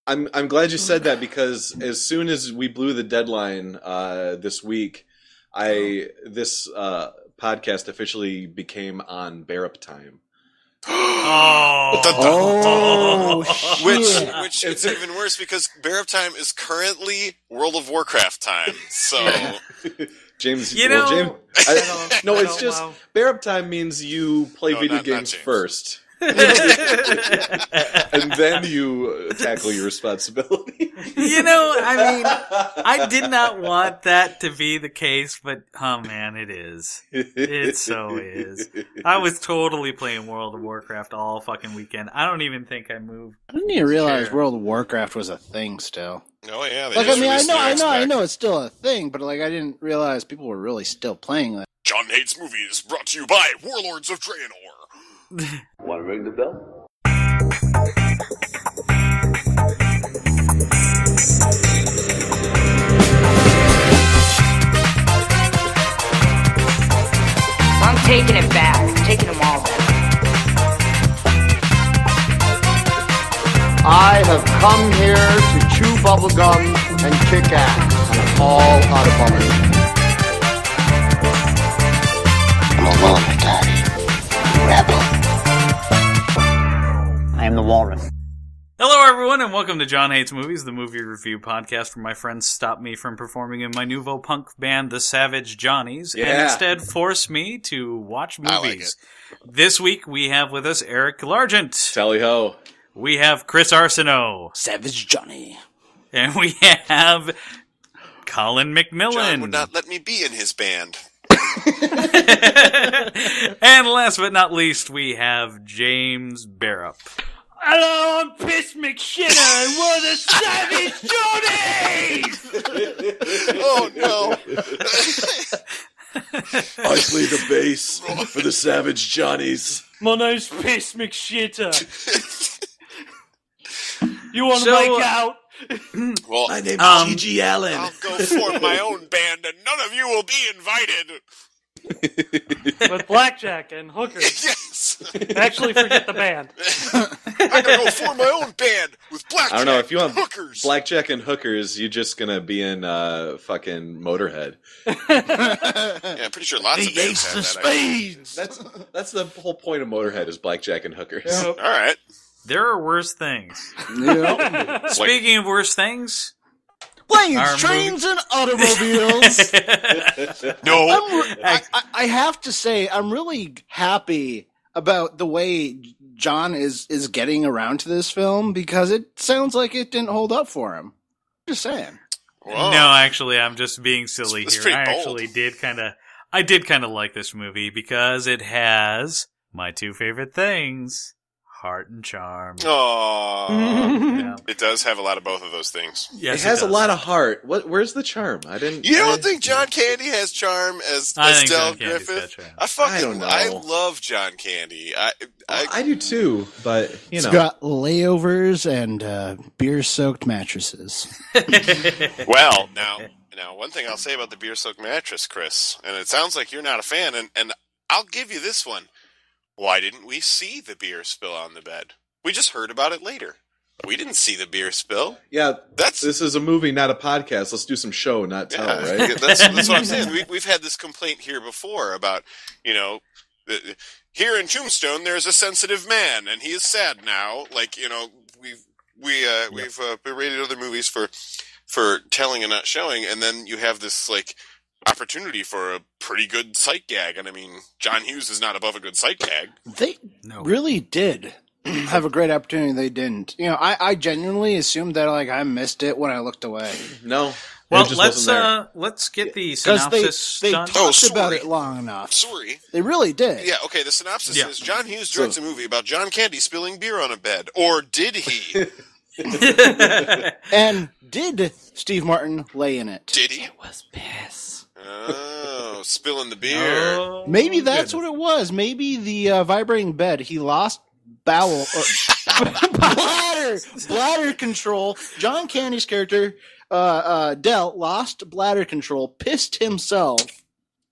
I'm glad you said that, because as soon as we blew the deadline this week, this podcast officially became on Bear Up Time. Which it's even worse because Bear Up Time is currently World of Warcraft time. So James, Wow. Bear Up Time means you play video games first. And then you tackle your responsibility. I did not want that to be the case, but oh man, it is. It so is. I was totally playing World of Warcraft all fucking weekend. I don't even think I moved. I didn't even realize World of Warcraft was a thing still. Oh yeah, I know it's still a thing, but I didn't realize people were really still playing that. Jon Hates Movies, brought to you by Warlords of Draenor. Want to ring the bell? I'm taking it back. I'm taking them all back. I have come here to chew bubblegum and kick ass, and I'm all out of bubblegum. I'm a loner, Daddy. Rebel. I am the walrus. Hello, everyone, and welcome to Jon Hates Movies, the movie review podcast where my friends stop me from performing in my nouveau punk band, the Savage Johnnies, and instead force me to watch movies. I like it. This week, we have with us Eric Largent. Tally ho. We have Chris Arsenault. Savage Johnny. And we have Colin McMillan. John would not let me be in his band. And last but not least, we have James Barrup. Hello, I'm Piss McShinner, and we're the Savage Johnnies! Oh, no. I play the bass for the Savage Johnnies. My name's Piss McShitter. You want to make out? Well, my name's G.G. Allen. I'll go form my own band, and none of you will be invited. With blackjack and hookers. Yes. Actually, forget the band. I'm going to go form my own band with blackjack. I don't know, if you want hookers. blackjack and hookers, you're just gonna be in fucking Motorhead. Yeah, I'm pretty sure lots of bands have that. Spades. That's the whole point of Motorhead, is blackjack and hookers. Yep. All right. There are worse things. Yep. Speaking of worse things, Planes, trains, and automobiles. No. I have to say, I'm really happy about the way John is getting around to this film, because it sounds like it didn't hold up for him. Just saying. Whoa. No, actually, I'm just being silly It's here. pretty I bold. actually did kind of like this movie because it has my two favorite things: heart and charm. Aww. Yeah. It does have a lot of both of those things. Yes, it has a does. lot of heart. Where's the charm? You don't think John Candy has charm as I think Del John Candy's Griffith? got charm. I don't know. I love John Candy. I do too, but It's got layovers and beer-soaked mattresses. Well, now one thing I'll say about the beer-soaked mattress, Chris, and it sounds like you're not a fan, and I'll give you this one. Why didn't we see the beer spill on the bed? We just heard about it later. We didn't see the beer spill. yeah. This is a movie, not a podcast. Let's do some show, not tell, right? That's what I'm saying. We've had this complaint here before about, here in Tombstone there's a sensitive man and he is sad now. Like, we've berated other movies for telling and not showing, and then you have this like opportunity for a pretty good sight gag. And I mean, John Hughes is not above a good sight gag. They really did have a great opportunity. They didn't. I genuinely assumed that I missed it when I looked away. No. Well, it just wasn't let's get the Because synopsis they done. talked about it long enough. Sorry. They really did. Yeah, okay, the synopsis is John Hughes directs a movie about John Candy spilling beer on a bed. Or did he? And did Steve Martin lay in it? Did he? It was piss. Oh, spilling the beer. Oh, Maybe that's what it was. Maybe the vibrating bed. He lost bladder control. John Candy's character, Del, lost bladder control, pissed himself.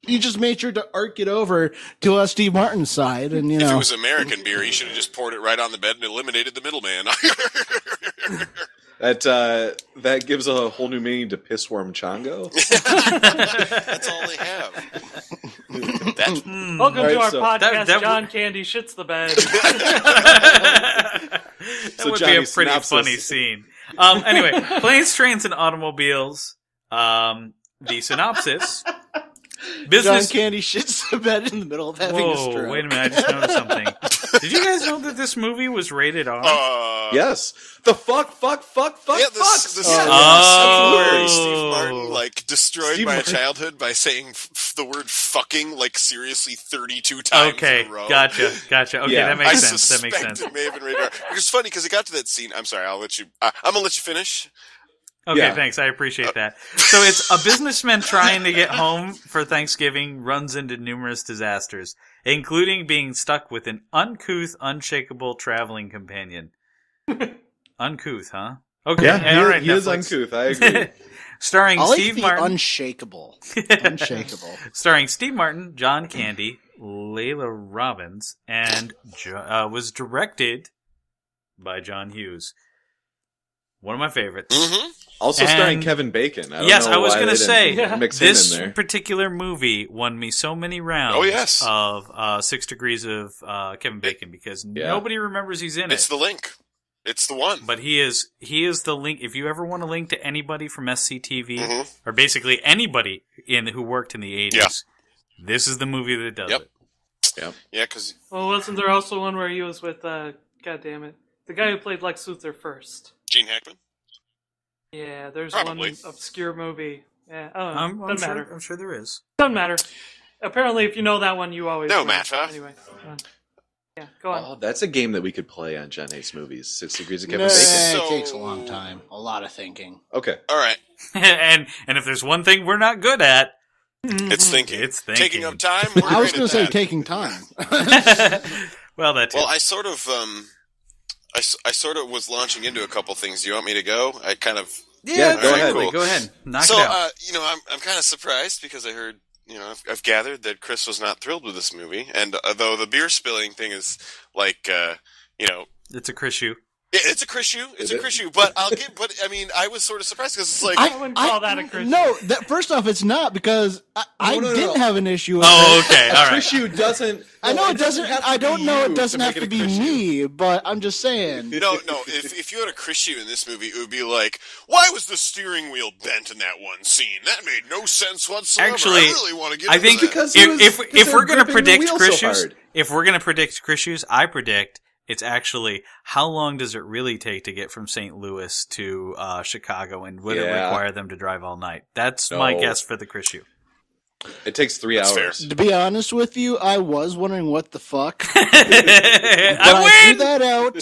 He just made sure to arc it over to Steve Martin's side, and If it was American beer, he should have just poured it right on the bed and eliminated the middleman. That gives a whole new meaning to pissworm chongo. That's all they have. Welcome to our so podcast. John Candy shits the bed. That would be a pretty funny scene. Anyway, planes, trains, and automobiles. The synopsis. John Candy shits the bed in the middle of having a stroke. Wait a minute, I just noticed something. Did you guys know that this movie was rated R? Yes. The fuck. Yeah, this where Steve Martin destroyed my childhood by saying the word "fucking" seriously 32 times in a row. Gotcha. Okay, that makes sense. That makes sense. It may have been rated R. It's funny because it got to that scene. I'm sorry, I'll let you. I'm gonna let you finish. Okay, thanks. I appreciate that. So it's a businessman trying to get home for Thanksgiving runs into numerous disasters, including being stuck with an uncouth, unshakable traveling companion. Uncouth, huh? Okay, yeah, all right. He is uncouth. I agree. Starring Steve Martin, unshakable. Starring Steve Martin, John Candy, Layla Robbins, and was directed by John Hughes. One of my favorites. Mm-hmm. Also starring Kevin Bacon. I was going to say, mix this him in there. particular movie won me so many rounds of 6 Degrees of Kevin Bacon because nobody remembers he's in it. It's the link. It's the one. But he is the link. If you ever want to link to anybody from SCTV, or basically anybody who worked in the 80s, this is the movie that does it. Yep. Yeah, because... Well, wasn't there also one where he was with, God damn it, the guy who played Lex Luthor first? Gene Hackman? Yeah, there's Probably. one obscure movie. Yeah, I'm sure there is. Doesn't matter. Apparently, if you know that one, you always No win. matter. Anyway, yeah, go on. Oh, that's a game that we could play on Jon Hates Movies. 6 Degrees of Kevin Bacon. Bacon. It takes a long time. A lot of thinking. Okay. All right. and if there's one thing we're not good at, it's thinking. It's thinking. Taking up time. I was going to say taking time. Well, that too. Well, I sort of was launching into a couple things. Do you want me to go? I kind of... Yeah, go ahead. Cool. Go ahead. Knock it out. So, I'm kind of surprised because I heard, I've gathered that Chris was not thrilled with this movie. And though the beer spilling thing is it's a Chris shoe. It's a Chris shoe. It's a Chris shoe. But I was sort of surprised because it's like... I wouldn't call that a Chris shoe. No, first off, it's not because I didn't have an issue with it. Okay. All right. Chris shoe doesn't... I know it doesn't... I don't know it doesn't have to be me, but I'm just saying. No. If you had a Chris shoe in this movie, it would be like, why was the steering wheel bent in that one scene? That made no sense whatsoever. Actually, I really want to get I think into that. if we're going to predict Chris shoes, I predict... It's actually, how long does it really take to get from St. Louis to Chicago, and would it require them to drive all night? That's my guess for the Chris shoe. It takes 3 hours. Fair. To be honest with you, I was wondering what the fuck. I threw that out.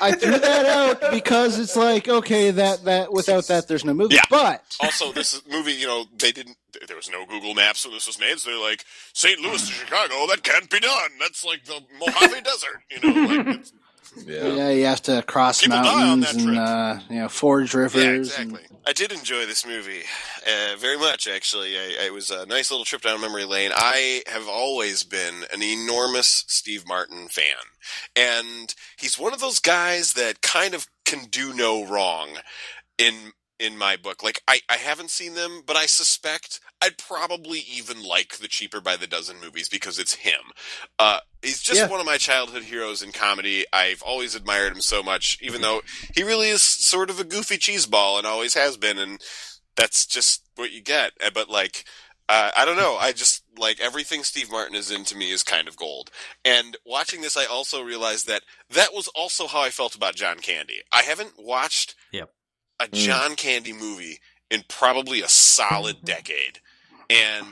I threw that out because it's like, okay, that without that, there's no movie. Yeah. But also, this movie, there was no Google Maps when this was made, so they're like, St. Louis to Chicago, that can't be done. That's like the Mojave Desert, Yeah, you have to cross People die on mountains that and forge rivers. Yeah, exactly. I did enjoy this movie very much, actually. It was a nice little trip down memory lane. I have always been an enormous Steve Martin fan, and he's one of those guys that kind of can do no wrong in my book. Like, I haven't seen them, but I suspect I'd probably even like the Cheaper by the Dozen movies because it's him. He's just one of my childhood heroes in comedy. I've always admired him so much, even though he really is sort of a goofy cheeseball and always has been, and that's just what you get. But, I don't know. I just, everything Steve Martin is in to me is kind of gold. And watching this, I also realized that was also how I felt about John Candy. I haven't watched a John Candy movie in probably a solid decade. And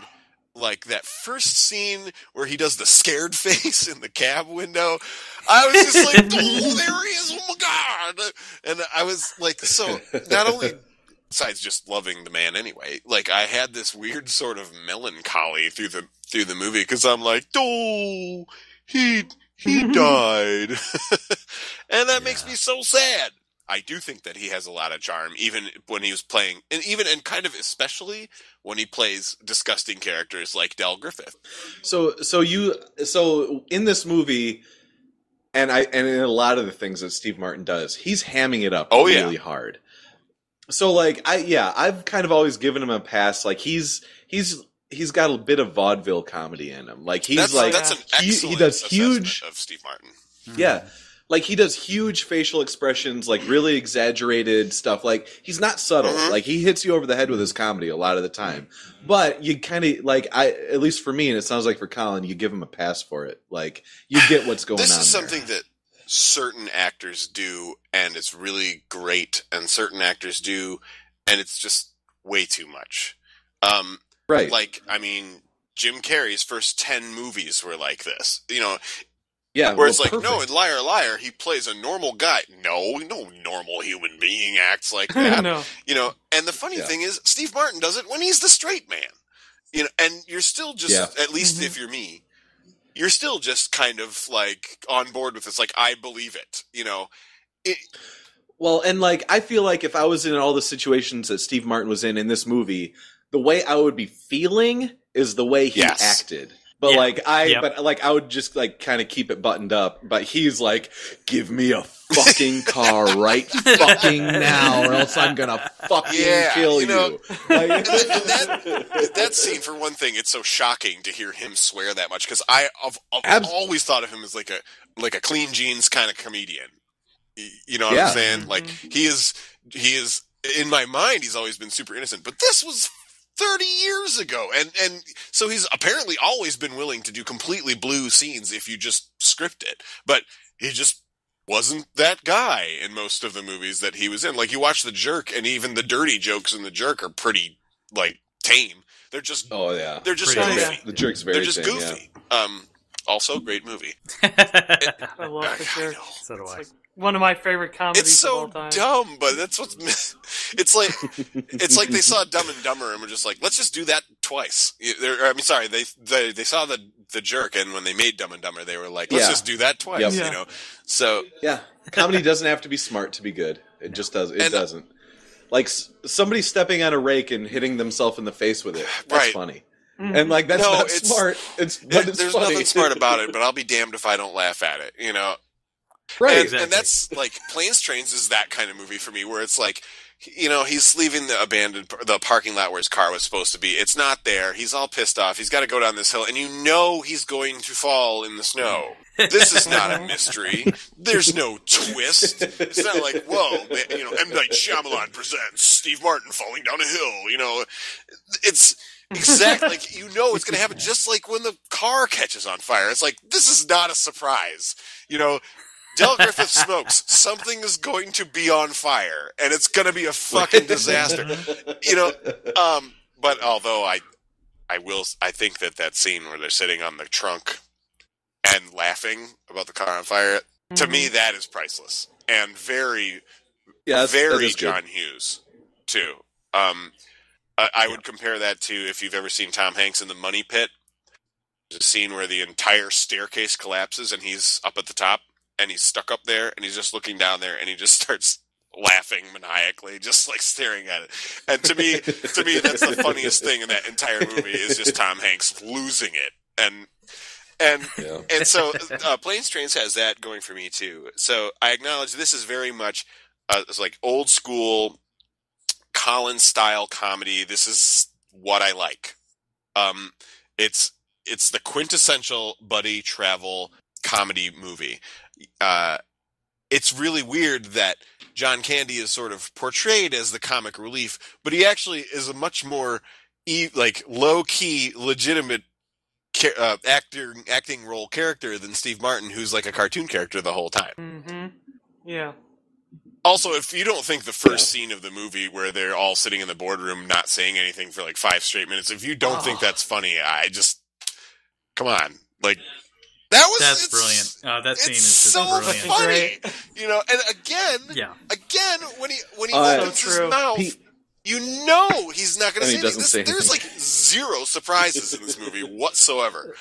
that first scene where he does the scared face in the cab window, I was just like, oh, there he is, oh my God. And I was like, so not only, besides just loving the man anyway, I had this weird sort of melancholy through the movie, because I'm like, oh, he died. And that makes me so sad. I do think that he has a lot of charm, even when he was playing, and kind of especially when he plays disgusting characters like Del Griffith. So in this movie, and in a lot of the things that Steve Martin does, he's hamming it up really hard. So like I've kind of always given him a pass. Like he's got a bit of vaudeville comedy in him. Like that's an excellent he does huge of Steve Martin. Yeah. Like he does huge facial expressions, like really exaggerated stuff. Like he's not subtle. Like he hits you over the head with his comedy a lot of the time. But you kind of like at least for me, and it sounds like for Colin, you give him a pass for it. Like you get what's going on. This is something that certain actors do, and it's really great, and certain actors do, and it's just way too much. Right. Like, I mean, Jim Carrey's first 10 movies were like this. You know, yeah, where it's like, perfect. No, in Liar Liar, he plays a normal guy. No normal human being acts like that. No. You know, and the funny thing is, Steve Martin does it when he's the straight man. You know, and you're still just, at least if you're me, you're still just kind of like on board with this. Like, I believe it, you know. Well, and like, I feel like if I was in all the situations that Steve Martin was in this movie, the way I would be feeling is the way he acted. But I would just like kind of keep it buttoned up. But he's like, give me a fucking car right fucking now, or else I'm gonna fucking kill you. Like, that scene, for one thing, it's so shocking to hear him swear that much, because I've always thought of him as like a clean jeans kind of comedian. You know what I'm saying? Like he is in my mind, he's always been super innocent. But this was 30 years ago, and so he's apparently always been willing to do completely blue scenes if you just script it, but he just wasn't that guy in most of the movies that he was in. Like, you watch The Jerk, and even the dirty jokes in The Jerk are pretty like tame. They're just they're just goofy. The Jerk's very they're just tame, goofy. Also great movie. I love The Jerk. So do I. Like one of my favorite comedies it's so of all time. dumb, but that's what's. It's like they saw Dumb and Dumber and were just like, let's just do that twice. They saw the Jerk, and when they made Dumb and Dumber, they were like, let's just do that twice. Yep. You know, so comedy doesn't have to be smart to be good. It just does. It doesn't. Like somebody stepping on a rake and hitting themselves in the face with it. That's funny. And like that's not smart. There's funny. Nothing smart about it, but I'll be damned if I don't laugh at it. You know. Right, and that's like Planes, Trains is that kind of movie for me, where it's like, you know, he's leaving the parking lot where his car was supposed to be. It's not there. He's all pissed off. He's got to go down this hill, and you know he's going to fall in the snow. This is not a mystery. There's no twist. It's not like, whoa, you know, M. Night Shyamalan presents Steve Martin falling down a hill. You know, it's exactly like, you know it's going to happen, just like when the car catches on fire. It's like, this is not a surprise. You know, Del Griffith smokes. Something is going to be on fire, and it's going to be a fucking disaster. You know, but although I think that scene where they're sitting on the trunk and laughing about the car on fire, to me, that is priceless and very John Hughes too. I would compare that to, if you've ever seen Tom Hanks in The Money Pit. There's a scene where the entire staircase collapses, and he's up at the top. And he's stuck up there, and he's just looking down there, and he just starts laughing maniacally, just like staring at it. And to me, that's the funniest thing in that entire movie is just Tom Hanks losing it. And so Planes, Trains has that going for me too. So I acknowledge this is very much it's like old school Colin style comedy. This is what I like. It's the quintessential buddy travel comedy movie. It's really weird that John Candy is sort of portrayed as the comic relief, but he actually is a much more like low-key, legitimate acting role character than Steve Martin, who's like a cartoon character the whole time. Mm-hmm. Yeah. Also, if you don't think the first scene of the movie where they're all sitting in the boardroom not saying anything for like 5 straight minutes, if you don't think that's funny, come on. Like, that's brilliant. That scene is just so brilliant. funny, you know. And again, when he opens his mouth, you know he's not going to say anything. There's like 0 surprises in this movie whatsoever.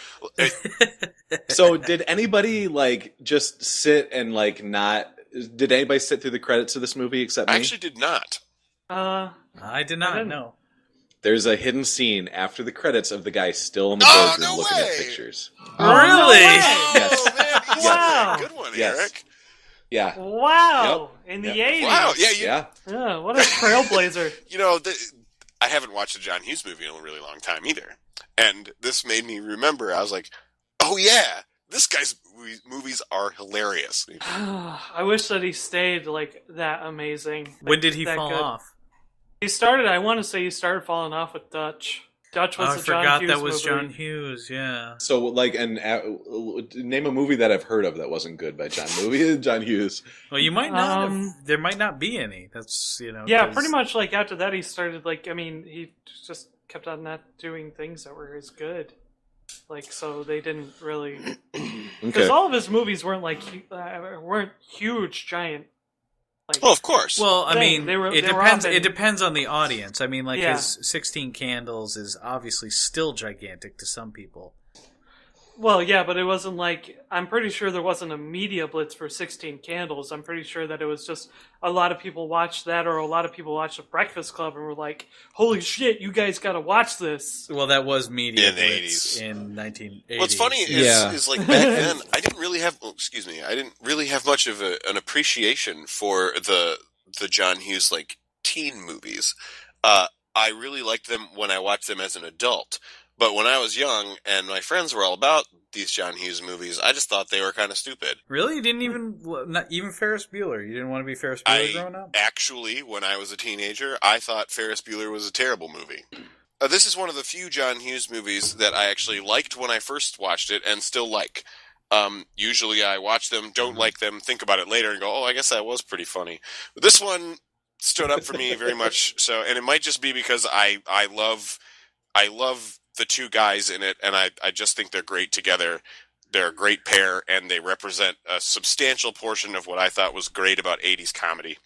So, did anybody like just sit and like not? Did anybody sit through the credits of this movie except me? I actually did not. I did not. No. There's a hidden scene after the credits of the guy still in the boardroom looking at pictures. Really? Yes. Oh, man, Wow. Good one, Yes. Eric. Yeah. Wow. In the 80s. Wow. Yeah, what a trailblazer. I haven't watched a John Hughes movie in a really long time either. And this made me remember. I was like, oh yeah, this guy's movies are hilarious. I wish that he stayed like that amazing. When did he fall good. off? I want to say he started falling off with Dutch. Dutch was I the forgot John Hughes that was movie. John Hughes, yeah. So, like, name a movie that I've heard of that wasn't good by John Hughes. Well, you might not there might not be any. That's, Yeah, pretty much, like, after that he started, like, he just kept on not doing things that were as good. Like, so they didn't really... Because all of his movies weren't, like, weren't huge, giant... Like, well, of course. Well, I mean, it depends. often... It depends on the audience. I mean, like his 16 Candles is obviously still gigantic to some people. Well, yeah, but it wasn't like... I'm pretty sure there wasn't a media blitz for 16 Candles. I'm pretty sure that it was just a lot of people watched that, or a lot of people watched The Breakfast Club and were like, holy shit, you guys gotta watch this. Well, that was media in the blitz 80s. in 1980. What's funny is like back then, I didn't really have much of an appreciation for the John Hughes, like, teen movies. I really liked them when I watched them as an adult. But when I was young and my friends were all about these John Hughes movies, I just thought they were kind of stupid. Really? You didn't not even Ferris Bueller? You didn't want to be Ferris Bueller growing up? Actually, when I was a teenager, I thought Ferris Bueller was a terrible movie. This is one of the few John Hughes movies that I actually liked when I first watched it and still like. Usually I watch them, don't like them, think about it later and go, oh, I guess that was pretty funny. But this one stood up for me very much so, and it might just be because I love the two guys in it, and I just think they're great together. They're a great pair, and they represent a substantial portion of what I thought was great about 80s comedy.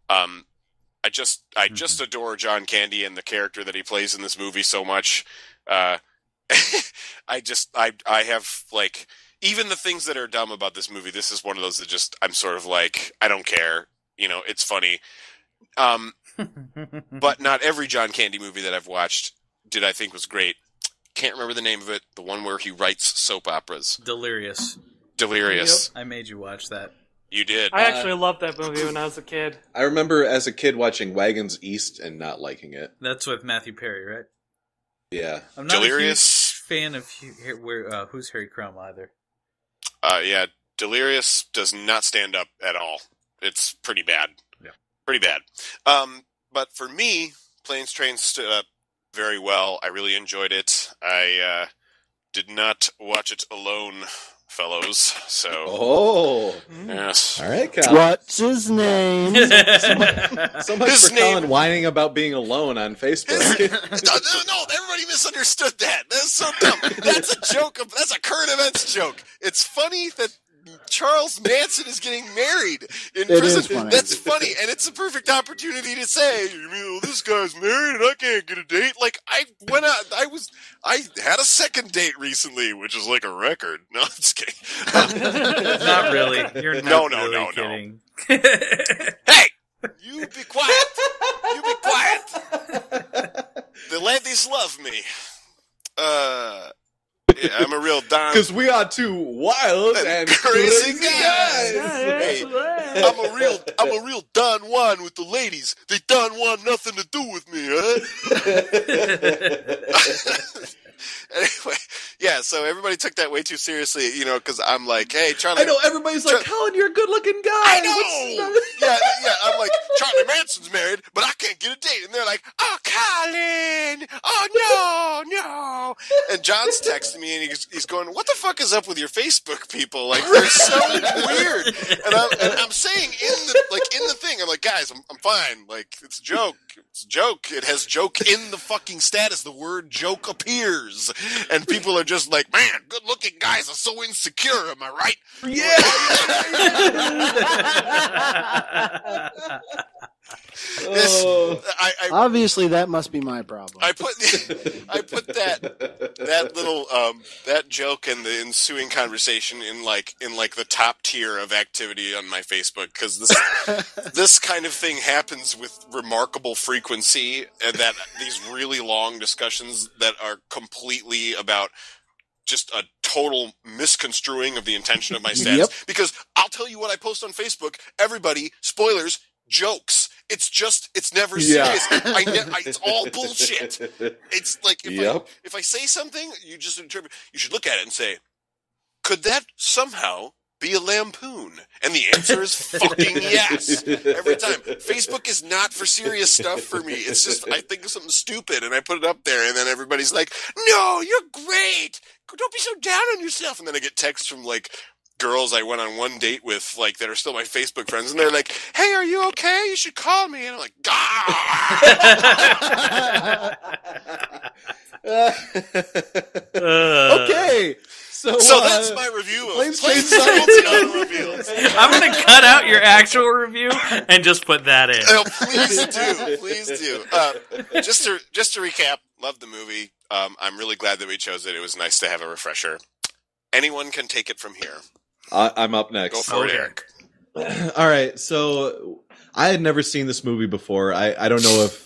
I just adore John Candy and the character that he plays in this movie so much. I have, like, even the things that are dumb about this movie, this is one of those that just, I'm sort of like, I don't care. It's funny. But not every John Candy movie that I've watched did I think was great. Can't remember the name of it. The one where he writes soap operas. Delirious. Yep. I made you watch that. You did. I actually loved that movie when I was a kid. I remember as a kid watching Wagons East and not liking it. That's with Matthew Perry, right? Yeah. I'm not Delirious. a huge fan of Who's Harry Crumb either. Yeah, Delirious does not stand up at all. It's pretty bad. Yeah. Pretty bad. But for me, Planes, Trains stood up very well. I really enjoyed it. I did not watch it alone, fellows. So. Oh. Yes. All right, Colin. What's his name? So much for Colin whining about being alone on Facebook. No, everybody misunderstood that. That's so dumb. That's a joke. That's a current events joke. It's funny that Charles Manson is getting married in prison. Funny. That's funny, and it's a perfect opportunity to say, this guy's married and I can't get a date. Like, I went out, I had a second date recently, which is like a record. No, I'm just kidding. Not really. You're not No. kidding. Hey! You be quiet. You be quiet. The ladies love me. Yeah, I'm a real Don. Because we are two wild and crazy guys. Hey, I'm a real Don Juan with the ladies. They Don Juan nothing to do with me, huh? Anyway, yeah, so everybody took that way too seriously, because I'm like, hey, Charlie... I know, everybody's like, Colin, you're a good-looking guy. I know! Yeah, I'm like, Charlie Manson's married, but I can't get a date. And they're like, oh, Colin! Oh, no! And John's texting me, and he's going, what the fuck is up with your Facebook people? Like, they're so weird. And I'm saying in the thing, I'm like, guys, I'm fine. Like, it's a joke. It's a joke. It has joke in the fucking status. The word joke appears. And people are just like, man, good-looking guys are so insecure, am I right? Obviously, that must be my problem. I put that little that joke and the ensuing conversation in the top tier of activity on my Facebook, because this kind of thing happens with remarkable frequency, and that these really long discussions that are completely about just a total misconstruing of the intention of my status. Because I'll tell you what I post on Facebook. Everybody, spoilers, jokes. It's never serious. It's all bullshit. It's like if I say something, you just interpret. You should look at it and say, could that somehow be a lampoon? And the answer is fucking yes. Every time. Facebook is not for serious stuff for me. It's just, I think of something stupid and I put it up there and then everybody's like, no, you're great. Don't be so down on yourself. And then I get texts from like girls I went on one date with, like, that are still my Facebook friends, and they're like, hey, are you okay? You should call me. And I'm like, okay. So that's my review of Planes, Trains, Automobiles. I'm going to cut out your actual review and just put that in. Oh, please do. Just to recap, loved the movie. I'm really glad that we chose it. It was nice to have a refresher. Anyone can take it from here. I'm up next. Go for it, Eric. All right, so I had never seen this movie before. I don't know if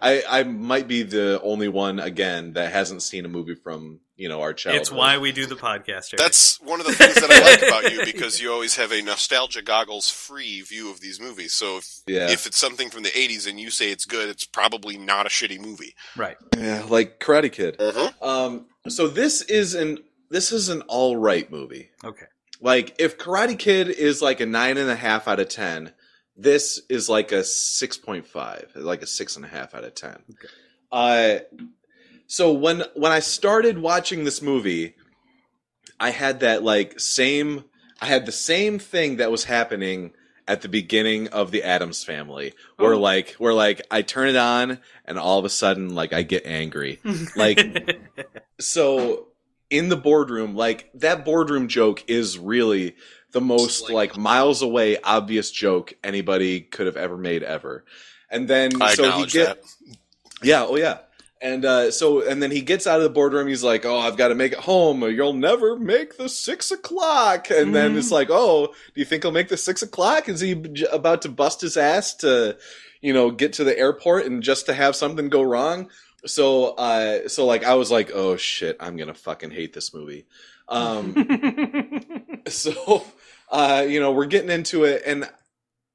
I might be the only one again that hasn't seen a movie from our childhood. It's why we do the podcast, Eric. That's one of the things that I like about you, because you always have a nostalgia goggles free view of these movies. So if it's something from the 80s and you say it's good, it's probably not a shitty movie. Right. Yeah, like Karate Kid. Uh-huh. So this is an all right movie. Okay. Like, if Karate Kid is like a 9.5 out of 10, this is like a 6.5, like a 6.5 out of 10. Okay. So when I started watching this movie, I had that the same thing that was happening at the beginning of The Addams Family, where I turn it on and all of a sudden, like, I get angry. Like, so in the boardroom, like, that boardroom joke is really the most, like, miles away obvious joke anybody could have ever made ever. And then I acknowledge that. Yeah, oh yeah. And and then he gets out of the boardroom. He's like, "Oh, I've got to make it home, or you'll never make the 6 o'clock." And then it's like, "Oh, do you think he'll make the 6 o'clock? Is he about to bust his ass to, get to the airport and just to have something go wrong?" So I was like, "Oh shit, I'm gonna fucking hate this movie." So we're getting into it, and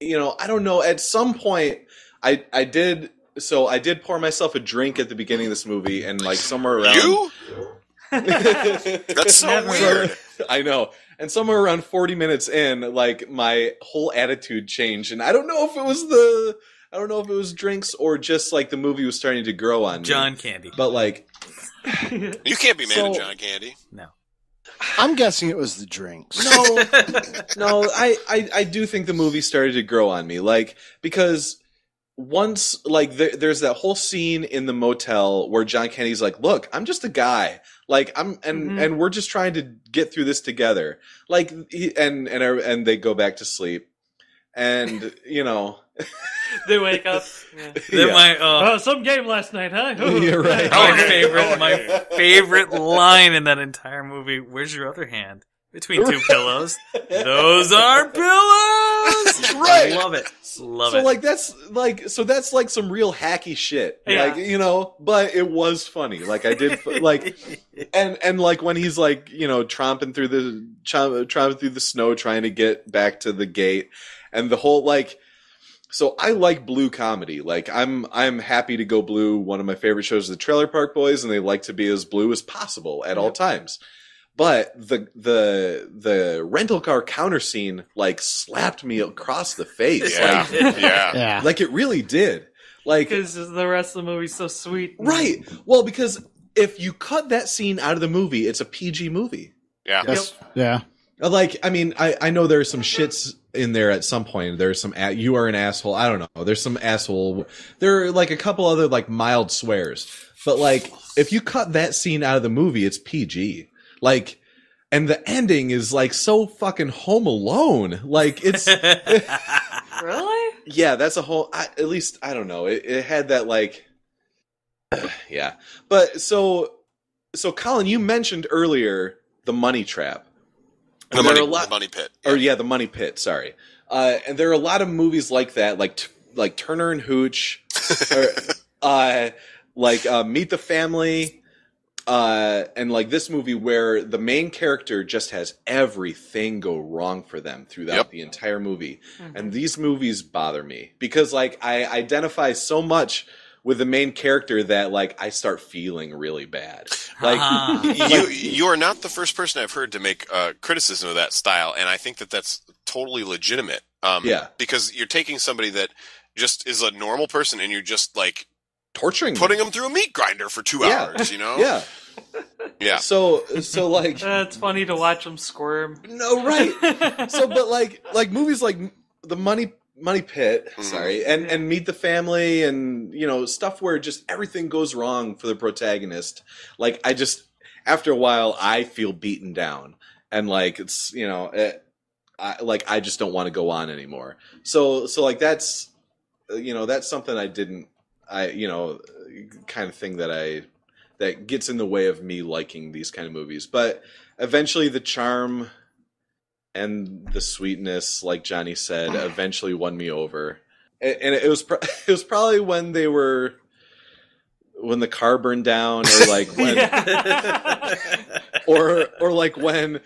I don't know. At some point, I did pour myself a drink at the beginning of this movie, and like somewhere around you. That's so weird. I know. And somewhere around 40 minutes in, like, my whole attitude changed, and I don't know if it was drinks or just like the movie was starting to grow on me. John Candy. But like, you can't be mad at John Candy. No. I'm guessing it was the drinks. No, I do think the movie started to grow on me, like, because once, like, there's that whole scene in the motel where John Candy's like, "Look, I'm just a guy. Like, and we're just trying to get through this together." Like, and they go back to sleep, and they wake up. Yeah. Some game last night, huh? You're right. My favorite line in that entire movie. Where's your other hand? Between two pillows. Those are pillows. Right. I love it. Love so it. Like that's like some real hacky shit. Yeah. Like, but it was funny. Like, I did like, and like when he's like, tromping through the snow trying to get back to the gate, and the whole, like, so I like blue comedy. Like, I'm happy to go blue. One of my favorite shows is the Trailer Park Boys, and they like to be as blue as possible at all times. But the rental car counter scene, like, slapped me across the face. Yeah. Like, Yeah. like, it really did. Like, because the rest of the movie's so sweet. Right. Well, because if you cut that scene out of the movie, it's a PG movie. Yeah. Yes. Yeah. Like, I mean, I know there's some shits in there at some point. There's some, you are an asshole. I don't know. There's some asshole. There are, like, a couple other, like, mild swears. But, like, if you cut that scene out of the movie, it's PG. Like, and the ending is, like, so fucking Home Alone. Like, it's Really? Yeah, that's a whole. At least I don't know. It had that, like, yeah. But so Colin, you mentioned earlier the money trap. The money pit. Or the money pit. Sorry. And there are a lot of movies like that, like Turner and Hooch, or, like Meet the Family. and like this movie where the main character just has everything go wrong for them throughout the entire movie. Mm-hmm. And these movies bother me because like I identify so much with the main character that like I start feeling really bad. Like you are not the first person I've heard to make criticism of that style, and I think that that's totally legitimate. Because you're taking somebody that just is a normal person and you're just like putting them through a meat grinder for 2 hours, you know? Yeah. Yeah. So like it's funny to watch them squirm. No, right. So but like movies like The Money Pit, and Meet the Family, and you know, stuff where just everything goes wrong for the protagonist. Like I just after a while I feel beaten down and like it's, you know, I just don't want to go on anymore. So like that's, you know, that's something you know, kind of thing that gets in the way of me liking these kind of movies. But eventually the charm and the sweetness, like Johnny said, eventually won me over. And it was probably when the car burned down, or like when or like when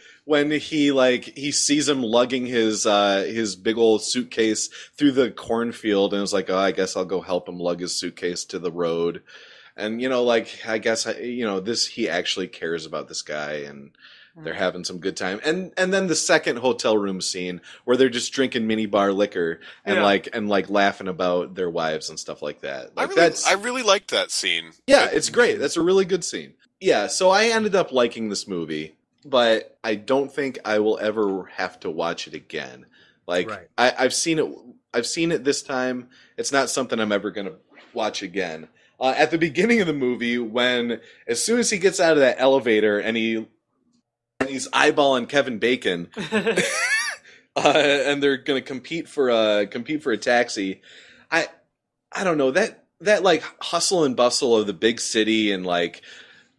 he sees him lugging his big old suitcase through the cornfield, and it's like, oh, I guess I'll go help him lug his suitcase to the road. And, you know, like, I guess, you know, he actually cares about this guy, and they're having some good time. And then the second hotel room scene where they're just drinking minibar liquor and like laughing about their wives and stuff like that. Like I really liked that scene. Yeah, it's great. That's a really good scene. Yeah, so I ended up liking this movie, but I don't think I will ever have to watch it again. Like, I've seen it this time. It's not something I'm ever going to watch again. At the beginning of the movie, as soon as he gets out of that elevator and he's eyeballing Kevin Bacon, and they're gonna compete for a taxi. I don't know, that like hustle and bustle of the big city and like,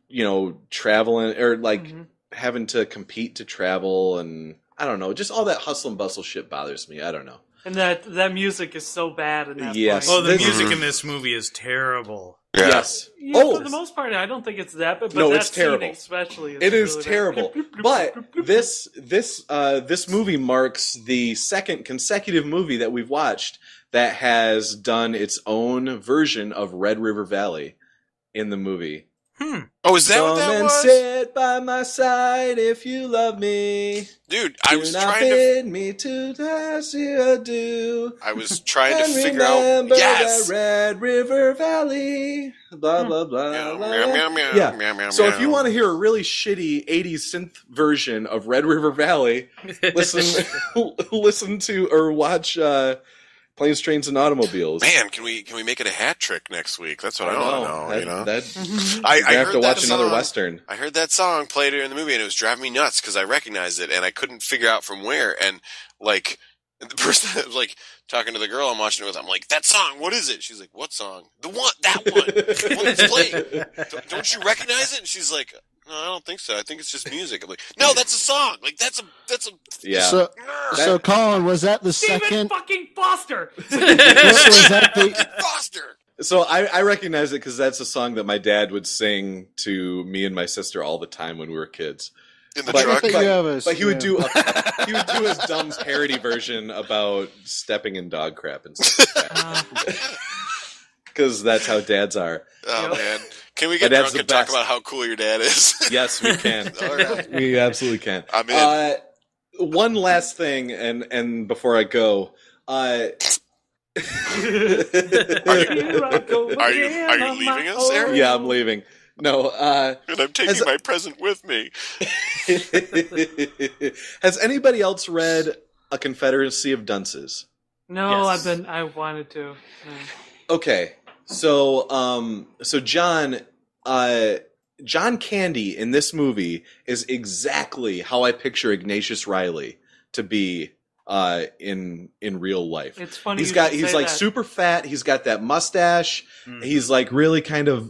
you know, traveling or like having to compete to travel, and I don't know, just all that hustle and bustle shit bothers me. I don't know. And that music is so bad in that Yes. point. Oh, the music in this movie is terrible. Yeah. Yes. Yeah, for the most part, I don't think it's that bad, but no, that it's terrible. Scene especially is it is really terrible. But this movie marks the second consecutive movie that we've watched that has done its own version of Red River Valley in the movie. Oh, is that what that was? Come and sit by my side if you love me. Dude, I was trying to... bid me to ask you adieu. I was trying to figure out... Yes! The Red River Valley. Blah, blah, blah, blah. Yeah. So if you want to hear a really shitty 80s synth version of Red River Valley, listen to or watch... Planes, Trains, and Automobiles. Man, can we make it a hat trick next week? That's what I want to know. I have to watch another Western. I heard that song played in the movie, and it was driving me nuts because I recognized it, and I couldn't figure out from where. And like the person that was like talking to the girl I'm watching it with, I'm like, "That song, what is it?" She's like, "What song? The one, that one, the one that's playing. Don't you recognize it?" And she's like, "No, I don't think so. I think it's just music." I'm like, "No, that's a song. Like that's a yeah." So Colin, was that the Stephen second? fucking Foster. Was that the Foster? So I recognize it because that's a song that my dad would sing to me and my sister all the time when we were kids. In the truck? But he would do his dumb parody version about stepping in dog crap and stuff like that. Because that's how dads are. Oh, man. Can we get drunk and talk about how cool your dad is? Yes, we can. All right. We absolutely can. I'm in. One last thing, and before I go... Are you leaving us, Aaron? Yeah, I'm leaving. No, and I'm taking my present with me. Has anybody else read A Confederacy of Dunces? No, yes. I wanted to. No. Okay, so John Candy in this movie is exactly how I picture Ignatius Reilly to be in real life. It's funny. He's like super fat. He's got that mustache. He's like really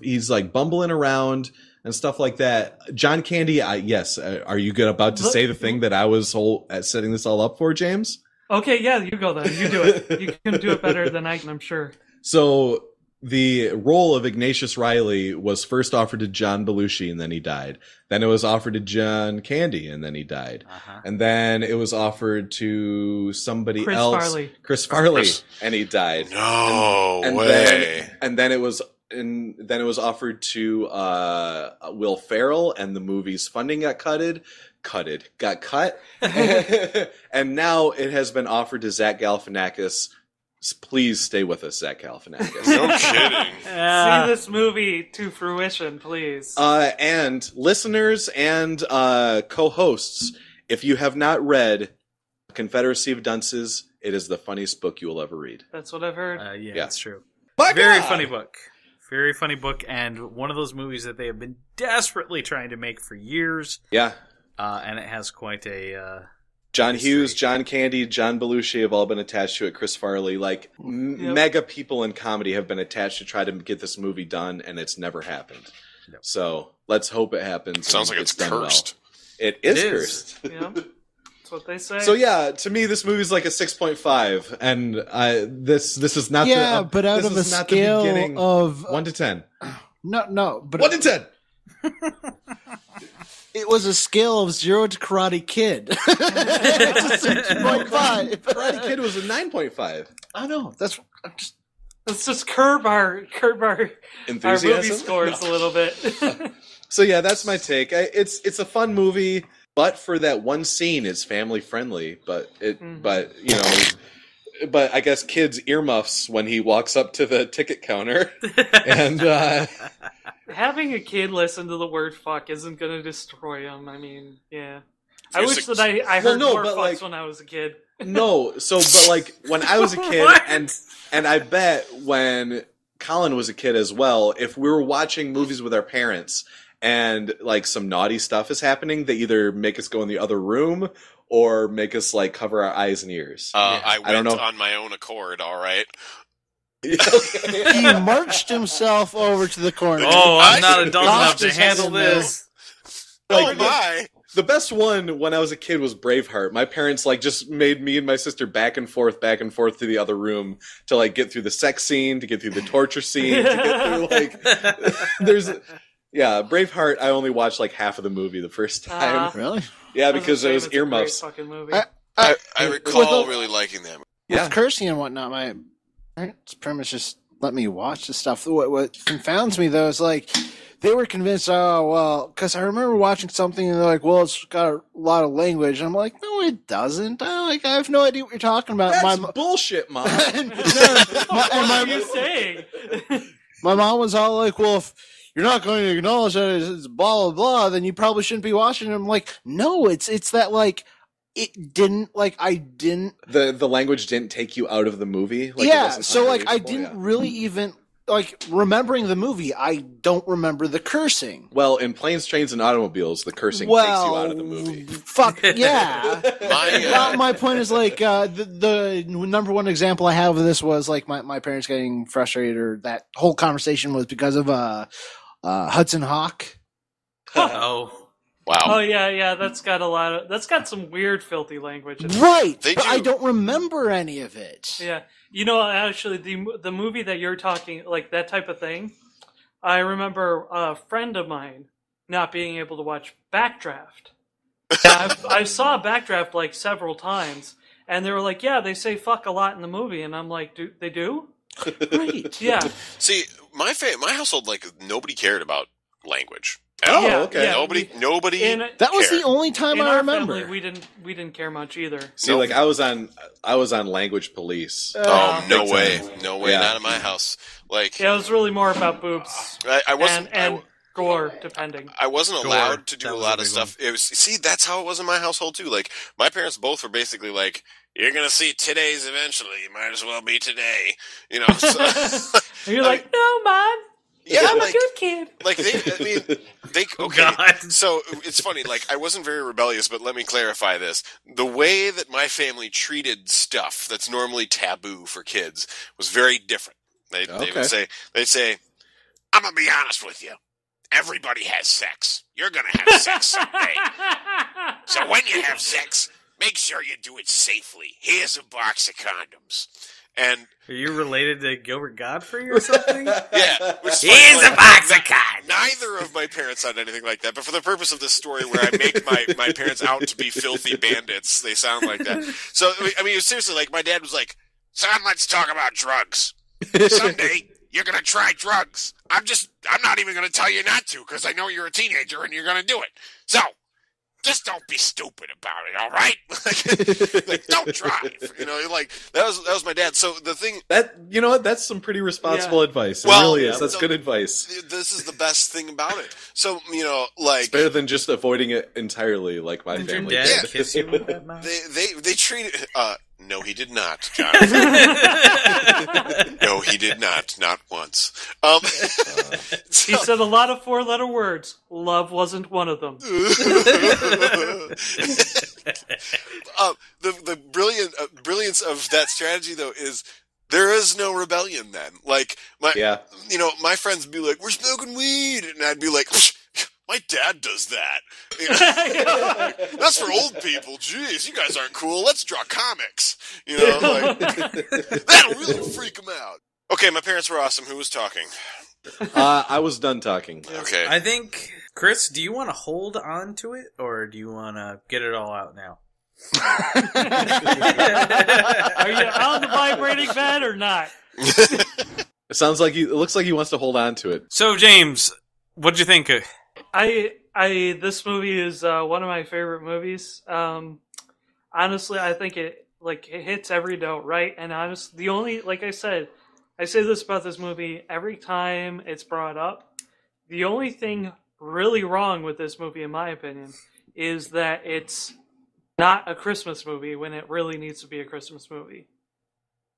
he's like bumbling around and stuff like that. John Candy, yes. Are you about to say the thing that I was setting this all up for, James? Okay, yeah, you go then. You do it. You can do it better than I can, I'm sure. So the role of Ignatius Reilly was first offered to John Belushi, and then he died. Then it was offered to John Candy, and then he died. And then it was offered to somebody else, Chris Farley, and he died. No way. And then it was offered to Will Ferrell, and the movie's funding got cut. And now it has been offered to Zach Galifianakis. Please stay with us, Zach Galifianakis. No kidding. See this movie to fruition, please. And listeners and co-hosts, if you have not read Confederacy of Dunces, it is the funniest book you will ever read. That's what I've heard. Yeah, that's true. Very funny book. Very funny book, and one of those movies that they have been desperately trying to make for years. Yeah. And it has quite a... John Hughes, John Candy, John Belushi have all been attached to it. Chris Farley, mega people in comedy have been attached to try to get this movie done, and it's never happened. Yep. So let's hope it happens. Sounds like it's cursed. Well. It is cursed. Yeah, that's what they say. So yeah, to me, this movie's like a 6.5, and this is not. But out of a scale of 1 to 10. No, but 1 to 10. It was a scale of 0 to Karate Kid. It's a 6.5. Karate Kid was a 9.5. I know. Let's just curb our movie scores a little bit. So yeah, that's my take. It's a fun movie, but for that one scene, it's family friendly. But but I guess kids earmuffs when he walks up to the ticket counter, and having a kid listen to the word "fuck" isn't going to destroy him. I mean, yeah. I wish that I heard more fucks when I was a kid. No, but when I was a kid, and I bet when Colin was a kid as well, if we were watching movies with our parents and some naughty stuff is happening, they either make us go in the other room or make us cover our eyes and ears. I went on my own accord. All right. He marched himself over to the corner. Oh, I'm not adult enough to handle this. The best one when I was a kid was Braveheart. My parents just made me and my sister back and forth to the other room to get through the sex scene, to get through the torture scene, to get through Braveheart. I only watched half of the movie the first time. Really? Yeah, because it was earmuffs. I recall really liking that. With cursing and whatnot, my parents pretty much just let me watch the stuff. What confounds me though is they were convinced, because I remember watching something and they're like, well, it's got a lot of language. And I'm like, no, it doesn't. I have no idea what you're talking about. That's bullshit, Mom. What are you saying? My mom was all like, well, if you're not going to acknowledge that it's blah, blah, blah, then you probably shouldn't be watching it. I'm like, no, it's that it didn't I didn't. The language didn't take you out of the movie? I didn't really even. Remembering the movie, I don't remember the cursing. Well, in Planes, Trains, and Automobiles, the cursing takes you out of the movie. Fuck, yeah. My point is, the number one example I have of this was, my parents getting frustrated, or that whole conversation was because of Hudson Hawk. Oh. Wow. Oh yeah, that's got some weird filthy language in it. Right, but I don't remember any of it. Yeah. Actually, the movie that you're talking, that type of thing, I remember a friend of mine not being able to watch Backdraft. I saw Backdraft several times, and they were like, yeah, they say fuck a lot in the movie, and I'm like, they do? Right. Yeah. See, my household, nobody cared about language. Oh, okay. Yeah, nobody. That was the only time I remember. Family, we didn't care much either. See, I was on Language Police. No way, not in my house. It was really more about boobs. I wasn't and gore, depending. I wasn't allowed to do a lot of stuff. It was that's how it was in my household too. My parents both were basically you're gonna see today's eventually. You might as well be today. So, and you're no, Mom. Yeah, I'm a good kid. Okay. So it's funny. I wasn't very rebellious, but let me clarify this: the way that my family treated stuff that's normally taboo for kids was very different. They would say, "I'm gonna be honest with you. Everybody has sex. You're gonna have sex someday. So when you have sex, make sure you do it safely. Here's a box of condoms." And are you related to Gilbert Godfrey or something? Yeah. He's a box of cotton. Neither of my parents sound anything like that, but for the purpose of this story where I make my parents out to be filthy bandits, they sound like that. So, I mean, seriously, like, my dad was like, son, let's talk about drugs. Someday, you're going to try drugs. I'm not even going to tell you not to, because I know you're a teenager and you're going to do it. So, just don't be stupid about it, all right? like, don't drive. You know, like that was my dad. So the thing that, you know what, that's some pretty responsible advice. It really is. That's good advice. This is the best thing about it. So, you know, like, it's better than just avoiding it entirely, like my family. Your dad kiss you with that mouth? They treat it. No, he did not, John. No, he did not once. He said a lot of 4-letter words. Love wasn't one of them. The brilliance of that strategy, though, is there is no rebellion then. Like, you know, my friends would be like, we're smoking weed, and I'd be like, my dad does that. You know, that's for old people. Jeez, you guys aren't cool. Let's draw comics. You know, like, that'll really freak them out. Okay, my parents were awesome. Who was talking? I was done talking. Okay. I think, Chris, do you want to hold on to it, or do you want to get it all out now? Are you on the vibrating bed or not? It looks like he wants to hold on to it. So, James, what'd you think? This movie is one of my favorite movies. Honestly, I think it hits every note right. And honestly, I say this about this movie every time it's brought up. The only thing really wrong with this movie, in my opinion, is that it's not a Christmas movie when it really needs to be a Christmas movie.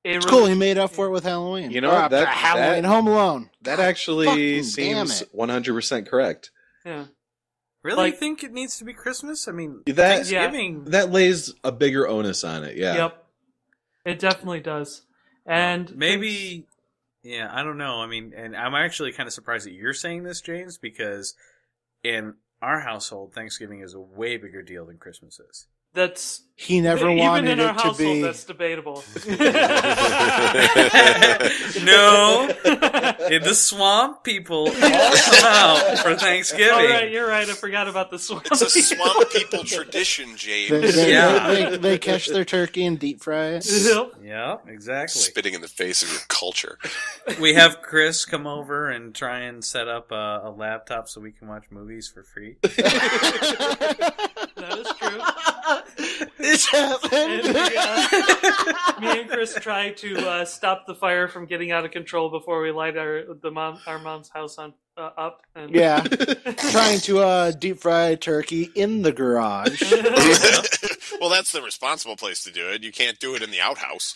It's cool. He made up for it with Halloween. You know, Halloween, Home Alone. That actually seems 100% correct. Yeah. Really think it needs to be Christmas? I mean, Thanksgiving. That lays a bigger onus on it, yeah. Yep. It definitely does. And maybe, I don't know. I mean, and I'm actually kind of surprised that you're saying this, James, because in our household, Thanksgiving is a way bigger deal than Christmas is. He never wanted even in our it to household, be. That's debatable. No, in the swamp, people all come out for Thanksgiving. All right, you're right. I forgot about the swamp. It's a swamp people tradition, James. They catch their turkey and deep fry it. Yeah, exactly. Spitting in the face of your culture. We have Chris come over and try and set up a laptop so we can watch movies for free. That is true. It's happened. And me and Chris try to stop the fire from getting out of control before we light our mom's house on up. And trying to deep fry turkey in the garage. Well, that's the responsible place to do it. You can't do it in the outhouse.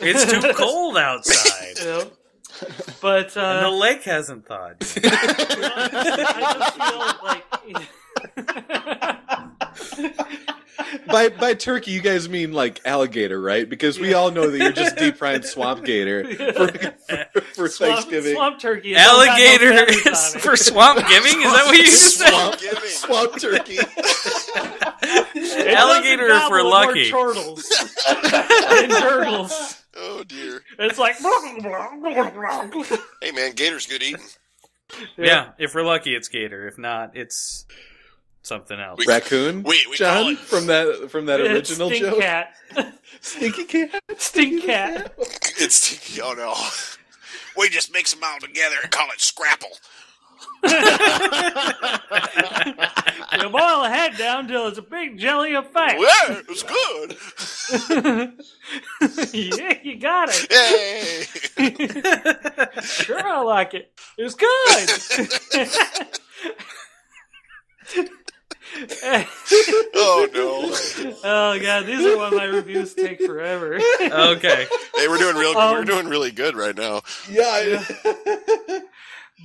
It's too cold outside. Yep. But and the lake hasn't thawed. I just feel like By turkey, you guys mean like alligator, right? Because we all know that you're just deep frying swamp gator for Thanksgiving. Swamp turkey. Alligator is for swamp giving? Is that what you just said? Swamp turkey. Alligator if we're lucky. Turtles and turtles. Oh dear. It's like. Hey man, gator's good eating. Yeah, if we're lucky, it's gator. If not, it's something else. Raccoon? We John, call it from that original stink joke? Cat. Stinky cat? Stink cat. It's stinky. Oh no. We just mix them all together and call it Scrapple. You boil the head down till it's a big jelly of fat. Yeah, it's good. Yeah, you got it. Hey. Sure, I like it. It's good. Oh no! Oh god, these are why my reviews take forever. Okay. Hey, we're doing really good right now. Yeah.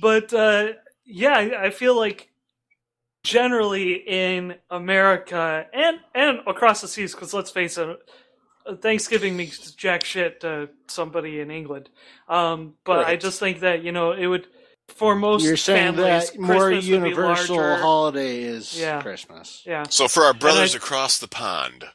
But I feel like generally in America and across the seas, because let's face it, Thanksgiving means jack shit to somebody in England. But right. I just think that it would. For most You're saying families, that more Christmas universal holiday is Christmas. Yeah. So for our brothers across the pond,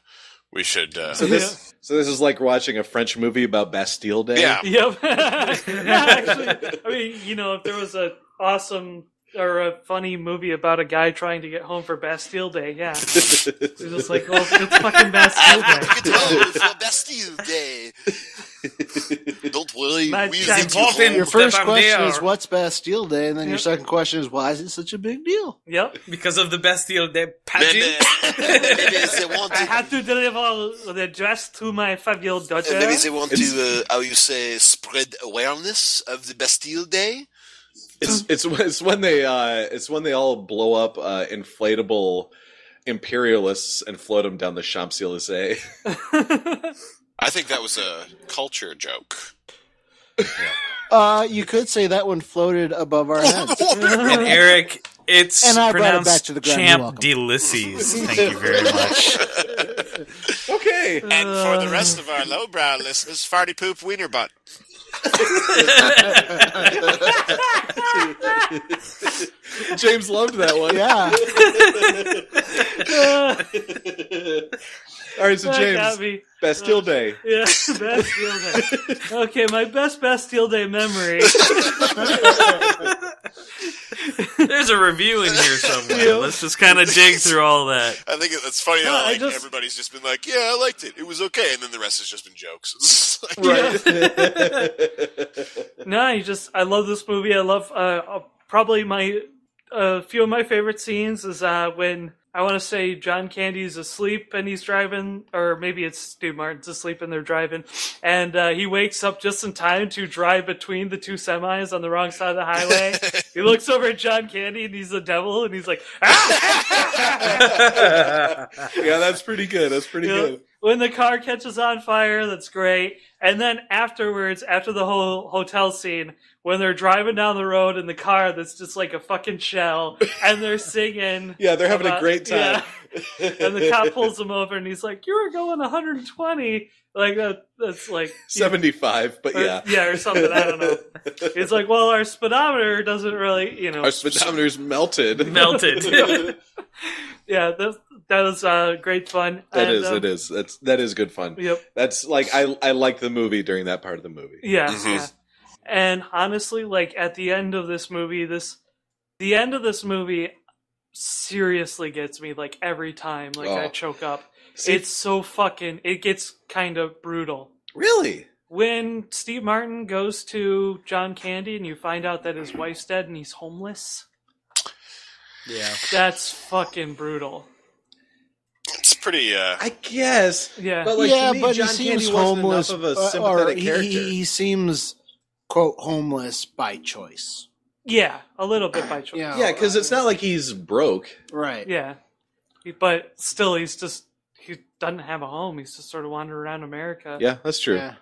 We should. So this is like watching a French movie about Bastille Day. Yeah. Yep. Actually, I mean, if there was a awesome or a funny movie about a guy trying to get home for Bastille Day, yeah. It's just like, well, it's fucking Bastille Day. Get home for Bastille Day. Don't worry, it's important. Your first question is what's Bastille Day, and then your second question is why is it such a big deal? Yep. Because of the Bastille Day pageant. I had to deliver the dress to my 5-year-old daughter. Maybe they want to, how you say, spread awareness of the Bastille Day. It's when they all blow up inflatable imperialists and float them down the Champs-Élysées. I think that was a culture joke. You could say that one floated above our heads. And Eric, it's and I brought it pronounced back to the ground. Champ Delicious. Thank you very much. Okay. And for the rest of our lowbrow listeners, farty poop wiener butt. James loved that one. Yeah. All right, so James, Bastille Day. Yeah, Bastille Day. Okay, my best Bastille Day memory. There's a review in here somewhere. Let's just kind of dig through all that. I think it's funny how everybody's just been like, yeah, I liked it. It was okay. And then the rest has just been jokes. Right. No, I love this movie. I love probably a few of my favorite scenes is when I want to say John Candy's asleep and he's driving, or maybe it's Steve Martin's asleep and they're driving, and he wakes up just in time to drive between the two semis on the wrong side of the highway. He looks over at John Candy and he's the devil and he's like, ah! Yeah, that's pretty good. That's pretty good. When the car catches on fire, that's great. And then afterwards, after the whole hotel scene, when they're driving down the road in the car that's just like a fucking shell, and they're singing. Yeah, they're having a great time. Yeah. And the cop pulls them over and he's like, you were going 120. Like, that's like 75, but yeah. Yeah, or something, I don't know. It's like, well, our speedometer doesn't really, Our speedometer's melted. Yeah, that was great fun. That is. That is good fun. Yep. That's like, I like the movie during that part of the movie. Yeah, yeah. And honestly, like, at the end of this movie, the end of this movie seriously gets me, like, every time. Like, I choke up. See, it's so it gets kind of brutal. Really? When Steve Martin goes to John Candy and you find out that his wife's dead and he's homeless. Yeah. That's fucking brutal. It's pretty, I guess. Yeah. But, like, to me, but John he seems Candy homeless. wasn't enough of a sympathetic character. He seems, quote, homeless by choice. Yeah, a little bit by choice. Yeah, because it's not like he's broke. Right. Yeah. But still, he doesn't have a home. He's just sort of wandering around America. Yeah, that's true. Yeah.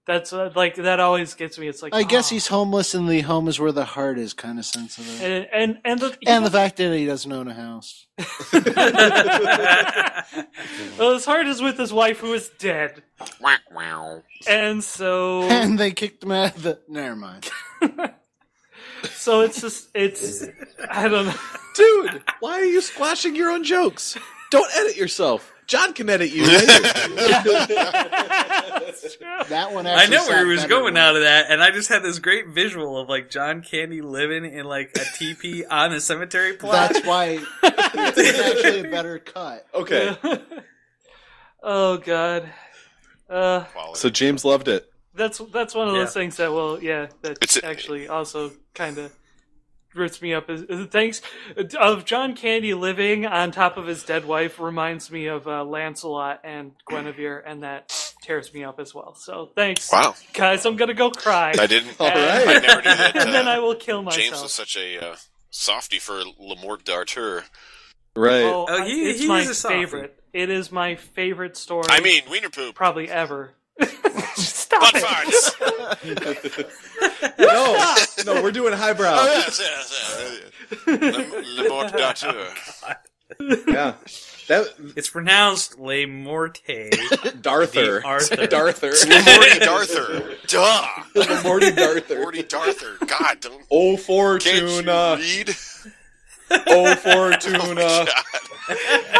That's like, that always gets me. It's like, I guess he's homeless and the home is where the heart is kind of sensitive. And the fact that he doesn't own a house. Well, his heart is with his wife who is dead. And so... And they kicked him out of the... Never mind. So it's I don't know. Dude, why are you squashing your own jokes? Don't edit yourself. John can edit you later. That one I know where he was going out of that, and I just had this great visual of like John Candy living in like a teepee on a cemetery plot. That's why it's actually a better cut. Okay. Oh God. So James loved it. That's one of those things that actually also kind of roots me up. Thanks of John Candy living on top of his dead wife reminds me of Lancelot and Guinevere, and that tears me up as well. So thanks, guys. I'm gonna go cry. I didn't. All right. I never knew that. And then I will kill myself. James was such a softie for Le Mort d'Arthur. Right. It's my favorite. It is my favorite story. I mean, wiener poop. Probably ever. Stop butt farts. No, we're doing highbrow. Oh, yes. Le Mort d'Arthur. Yeah. It's pronounced Le Morte Darther. Darther. Le Morty Darther. Duh. Le Morty Darther. Morty Darther. God, don't. Oh, Fortuna. Can't you read? Oh, Fortuna.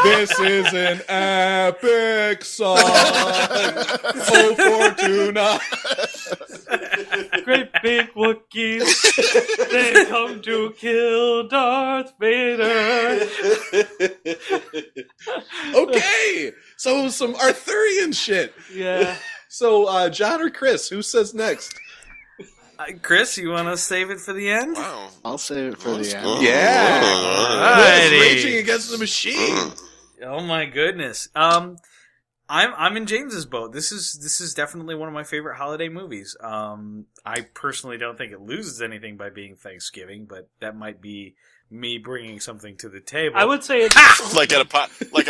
This is an epic song. Oh, Fortuna. Great big Wookiees. They come to kill Darth Vader. Okay. So some Arthurian shit. Yeah. So, John or Chris, who says next? Chris, you want to save it for the end? Wow. I'll save it for the end. Yeah. Alrighty. Raging Against the Machine. Oh my goodness. I'm in James's boat. This is definitely one of my favorite holiday movies. I personally don't think it loses anything by being Thanksgiving, but that might be me bringing something to the table. I would say it's like at a potluck.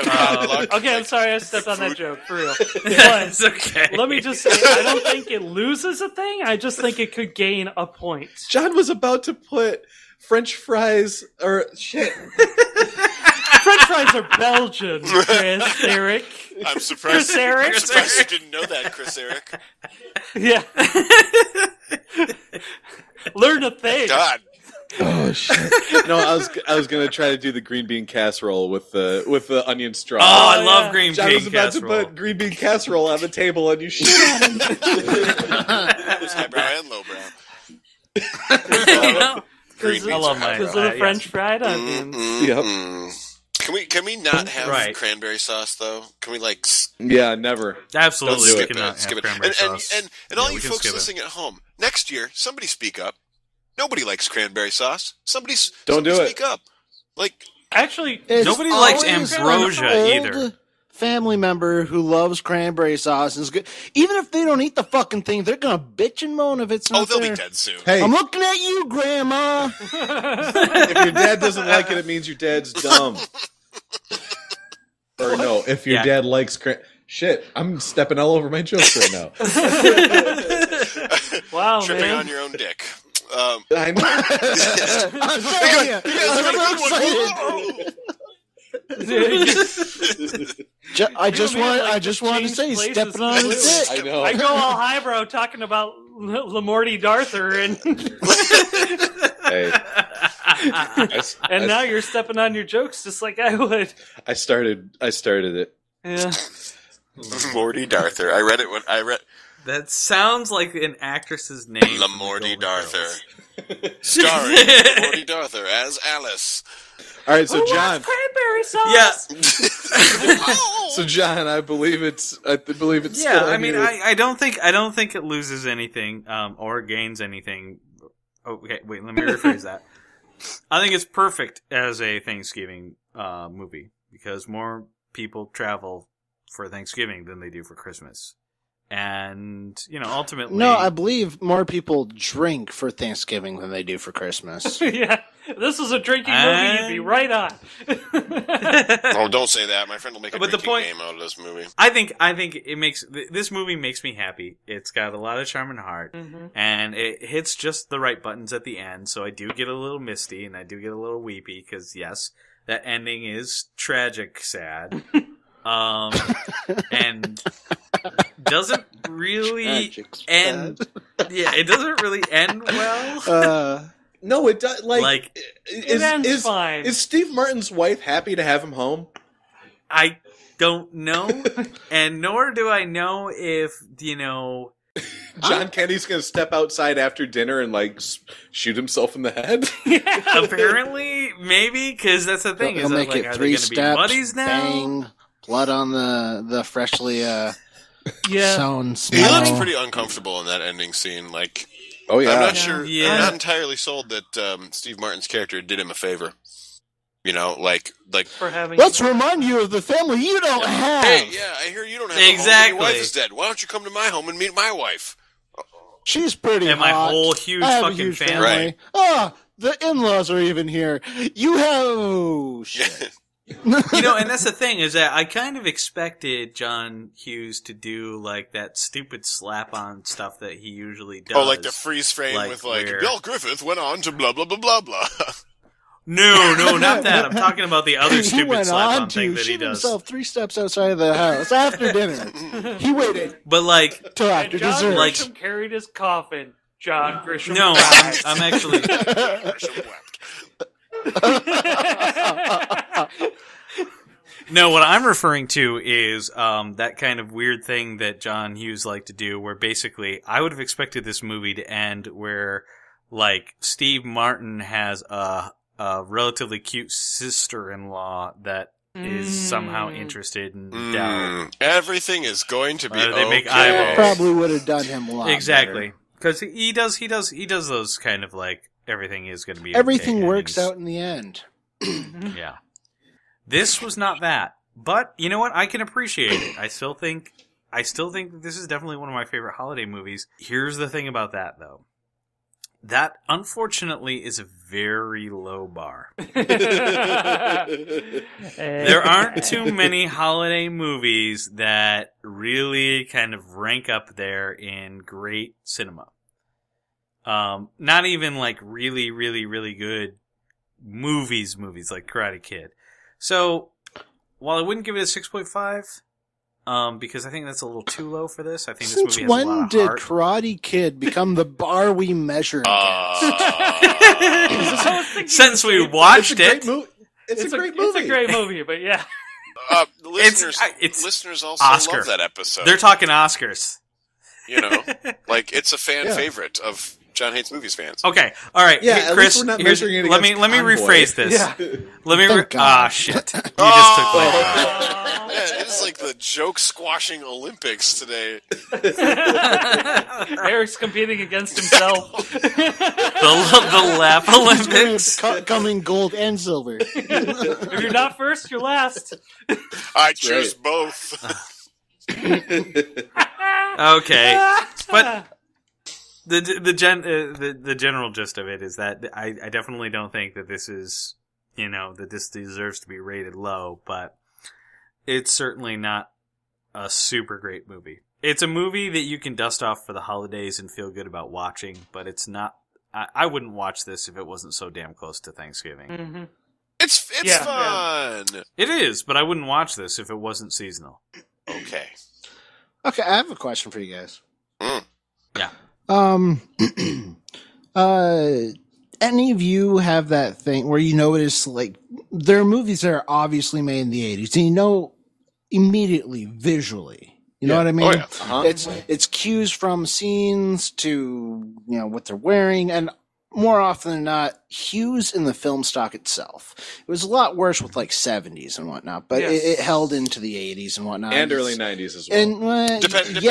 Okay, I'm sorry I stepped on that joke, for real. It's okay. Let me just say, I don't think it loses a thing. I just think it could gain a point. John was about to put French fries, or shit. French fries are Belgian, Chris, Eric. I'm surprised. Chris Eric. I'm surprised you didn't know that, Chris Eric. Yeah. Learn a thing. God. Oh shit! No, I was gonna try to do the green bean casserole with the onion straw. Oh, I love green John bean was about casserole. to put green bean casserole on the table, and you shit on him. It was highbrow and lowbrow. I love mine. Because of the French fried onions. Yep. Can we not have cranberry sauce though? Can we like? Yeah, never. Absolutely, Skip we it. cannot Skip have it. cranberry sauce. And all you folks listening at home, next year, somebody speak up. Nobody likes cranberry sauce. Somebody speak up. Like, actually, nobody likes ambrosia either. Family member who loves cranberry sauce is good. Even if they don't eat the fucking thing, they're gonna bitch and moan if it's not they'll there. be dead soon. Hey, I'm looking at you, Grandma. if your dad doesn't like it, it means your dad's dumb. Or no, if your dad likes shit, I'm stepping all over my jokes right now. Wow, Tripping man. on your own dick. I know. I'm I just wanted to say, stepping on his dick. I know. I go all highbrow talking about Lamorty Darther, and Hey. now you're stepping on your jokes just like I would. I started it. Yeah. Morty Darther. I read it when I read. That sounds like an actress's name. Lamorty Darther. Starring Morty Darther as Alice. All right, so John. Cranberry sauce. Yeah. So John, I believe it's. Yeah, I mean, I don't think it loses anything or gains anything. Okay, wait, let me rephrase that. I think it's perfect as a Thanksgiving movie because more people travel for Thanksgiving than they do for Christmas. And, ultimately... No, I believe more people drink for Thanksgiving than they do for Christmas. Yeah, this is a drinking movie, you'd be right on. Oh, don't say that. My friend will make a drinking game out of this movie. I think it makes... This movie makes me happy. It's got a lot of charm and heart. And it hits just the right buttons at the end, so I do get a little misty, and I do get a little weepy, because, yes, that ending is tragic sad. And doesn't really end. Yeah, it doesn't really end well. No, it does. It ends fine. Is Steve Martin's wife happy to have him home? I don't know, and nor do I know if John Kennedy's going to step outside after dinner and shoot himself in the head. Apparently, maybe because that's the thing. He'll Is make that, it are 3 they steps. Be buddies now? Bang. Blood on the freshly sown snow. He looks pretty uncomfortable in that ending scene. Oh yeah, I'm not sure. Yeah. I'm not entirely sold that Steve Martin's character did him a favor. For having. Let's remind you of the family you don't have. Hey, yeah, I hear you don't have a home and your wife is dead. Why don't you come to my home and meet my wife? She's pretty and hot. My whole huge I have fucking a huge family. Right. The in-laws are even here. You have shit. And that's the thing is that I kind of expected John Hughes to do that stupid slap-on stuff that he usually does. Oh, the freeze frame with Bill Griffith went on to blah blah blah blah blah. No, not that. I'm talking about the other stupid slap-on thing that he does. He went on to shoot himself 3 steps outside of the house after dinner. He waited. But till after John dessert. Grisham carried his coffin. John Grisham. No, I'm actually. No, what I'm referring to is that kind of weird thing that John Hughes liked to do, where basically I would have expected this movie to end where, like, Steve Martin has a relatively cute sister-in-law that is somehow interested in Dell. Everything is going to be they make okay. eyeballs. Probably would have done him a lot Exactly, because he does those kind of like everything is going to be everything okay works out in the end. Yeah. This was not that, but you know what? I can appreciate it. I still think that this is definitely one of my favorite holiday movies. Here's the thing about that, though. That, unfortunately, is a very low bar. There aren't too many holiday movies that really kind of rank up there in great cinema. Not even like really, really, really good movies like Karate Kid. So, while I wouldn't give it a 6.5, because I think that's a little too low for this, I think this movie has a lot of heart. Since when did Karate Kid become the bar we measure against? Since we watched it's it. It's a great movie. It's a great movie, but yeah. Listeners also Oscar. love that episode. They're talking Oscars. You know, like it's a fan favorite of Jon Hates Movies fans. Okay, all right. Yeah, hey, at Chris, least we're not measuring it let me against rephrase this. Yeah. Let me. Thank God. Shit! You just took my. Yeah, it's like the joke squashing Olympics today. Eric's competing against himself. the laugh Olympics. Coming gold and silver. If you're not first, you're last. I choose both. Okay, but the general gist of it is that I definitely don't think that this is, that this deserves to be rated low, but it's certainly not a super great movie. It's a movie that you can dust off for the holidays and feel good about watching, but it's not. I wouldn't watch this if it wasn't so damn close to Thanksgiving. Mm-hmm. It's fun. Yeah. It is, but I wouldn't watch this if it wasn't seasonal. Okay. Okay, I have a question for you guys. Yeah. Any of you have that thing where you notice, like, there are movies that are obviously made in the 80s, and you know immediately, visually. You know what I mean? Oh, yeah. Uh-huh. It's cues from scenes to, what they're wearing, and more often than not, hues in the film stock itself. It was a lot worse with, like, 70s and whatnot, but it held into the 80s and whatnot. And early 90s as well. And, Depending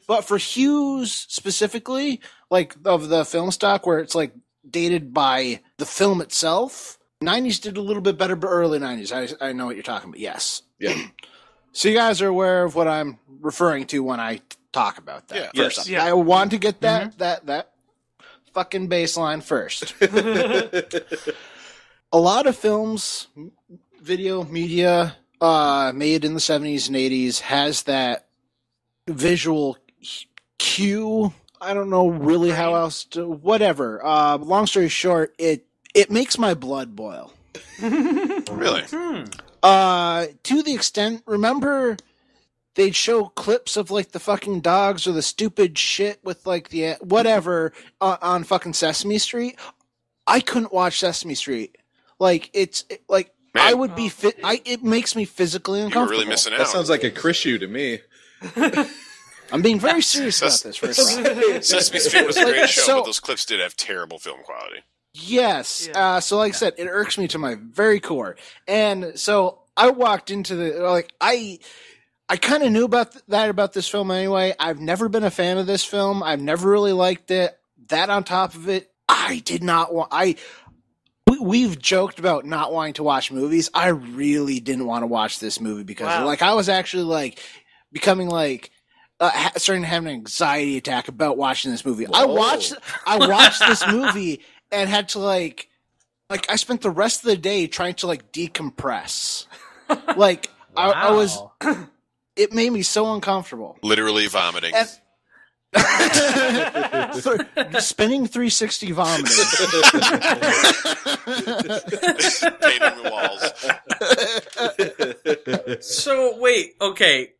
but for hues specifically, like, of the film stock, where it's, like, dated by the film itself, 90s did a little bit better, but early 90s, I know what you're talking about, yes. Yeah. So you guys are aware of what I'm referring to when I talk about that. Yeah. First off. I want to get that fucking baseline first. A lot of films, video, media, made in the 70s and 80s has that visual cue. I don't know really how else to, whatever. Long story short, it makes my blood boil. Really? To the extent, remember they'd show clips of, like, the fucking dogs or the stupid shit with, like, the whatever on fucking Sesame Street. I couldn't watch Sesame Street. Like, Man. I would be fit. It makes me physically uncomfortable. You're really missing out. That sounds like a Chris to me. I'm being very serious about this. Sesame Street was a great show, but those clips did have terrible film quality. Yes. So like I said, it irks me to my very core. And so I walked into I kind of knew about this film anyway. I've never been a fan of this film. I've never really liked it. That on top of it, I did not want, we've joked about not wanting to watch movies. I really didn't want to watch this movie because I was actually becoming starting to have an anxiety attack about watching this movie. Whoa. I watched this movie and had to I spent the rest of the day trying to decompress. I was, it made me so uncomfortable. Literally vomiting. Spinning 360 vomiting. Painting the walls. So wait, okay.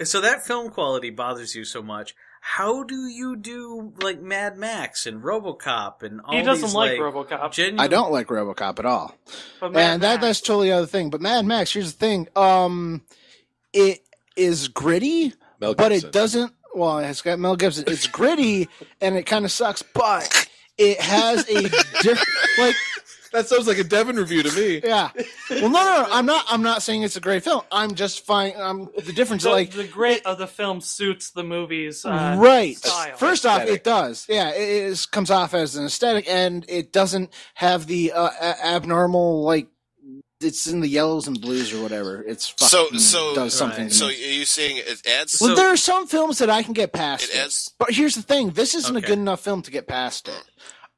So that film quality bothers you so much. how do you do like Mad Max and RoboCop and all He doesn't these, like RoboCop. I don't like RoboCop at all. But And that's totally the other thing. But Mad Max, here's the thing. It is gritty, but it doesn't. Well, it's got Mel Gibson. It's gritty, and it kind of sucks, but it has a different, like. That sounds like a Devin review to me. Yeah. Well, no. I'm not saying it's a great film. I'm just fine. The difference, the grit of the film suits the movie's right. style. First off, it does. Yeah, it comes off as an aesthetic, and it doesn't have the abnormal, like, it's in the yellows and blues or whatever. It's fucking does something. So are you saying it adds? Well, there are some films that I can get past. It adds. But here's the thing: this isn't a good enough film to get past it.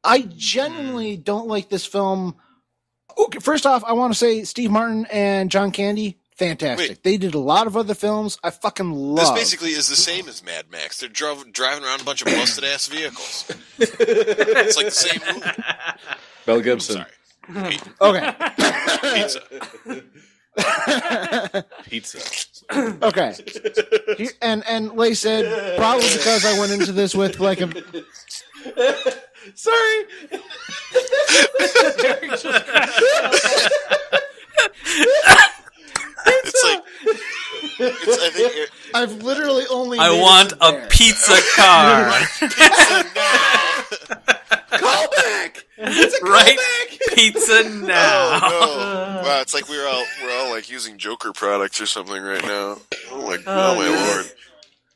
I genuinely don't like this film. Okay, first off, I want to say Steve Martin and John Candy, fantastic. Wait. They did a lot of other films I fucking love. This basically is the same as Mad Max. They're driving around a bunch of busted ass vehicles. It's like the same movie. Mel Gibson. Sorry. Okay. Pizza. Okay. And like I said, probably because I went into this with like a. Sorry. I think I've literally only. I want a pizza car. pizza now. Call back. It's a Right? callback. Pizza now. Oh no! Wow, it's like we're all like using Joker products or something right now. Oh my lord!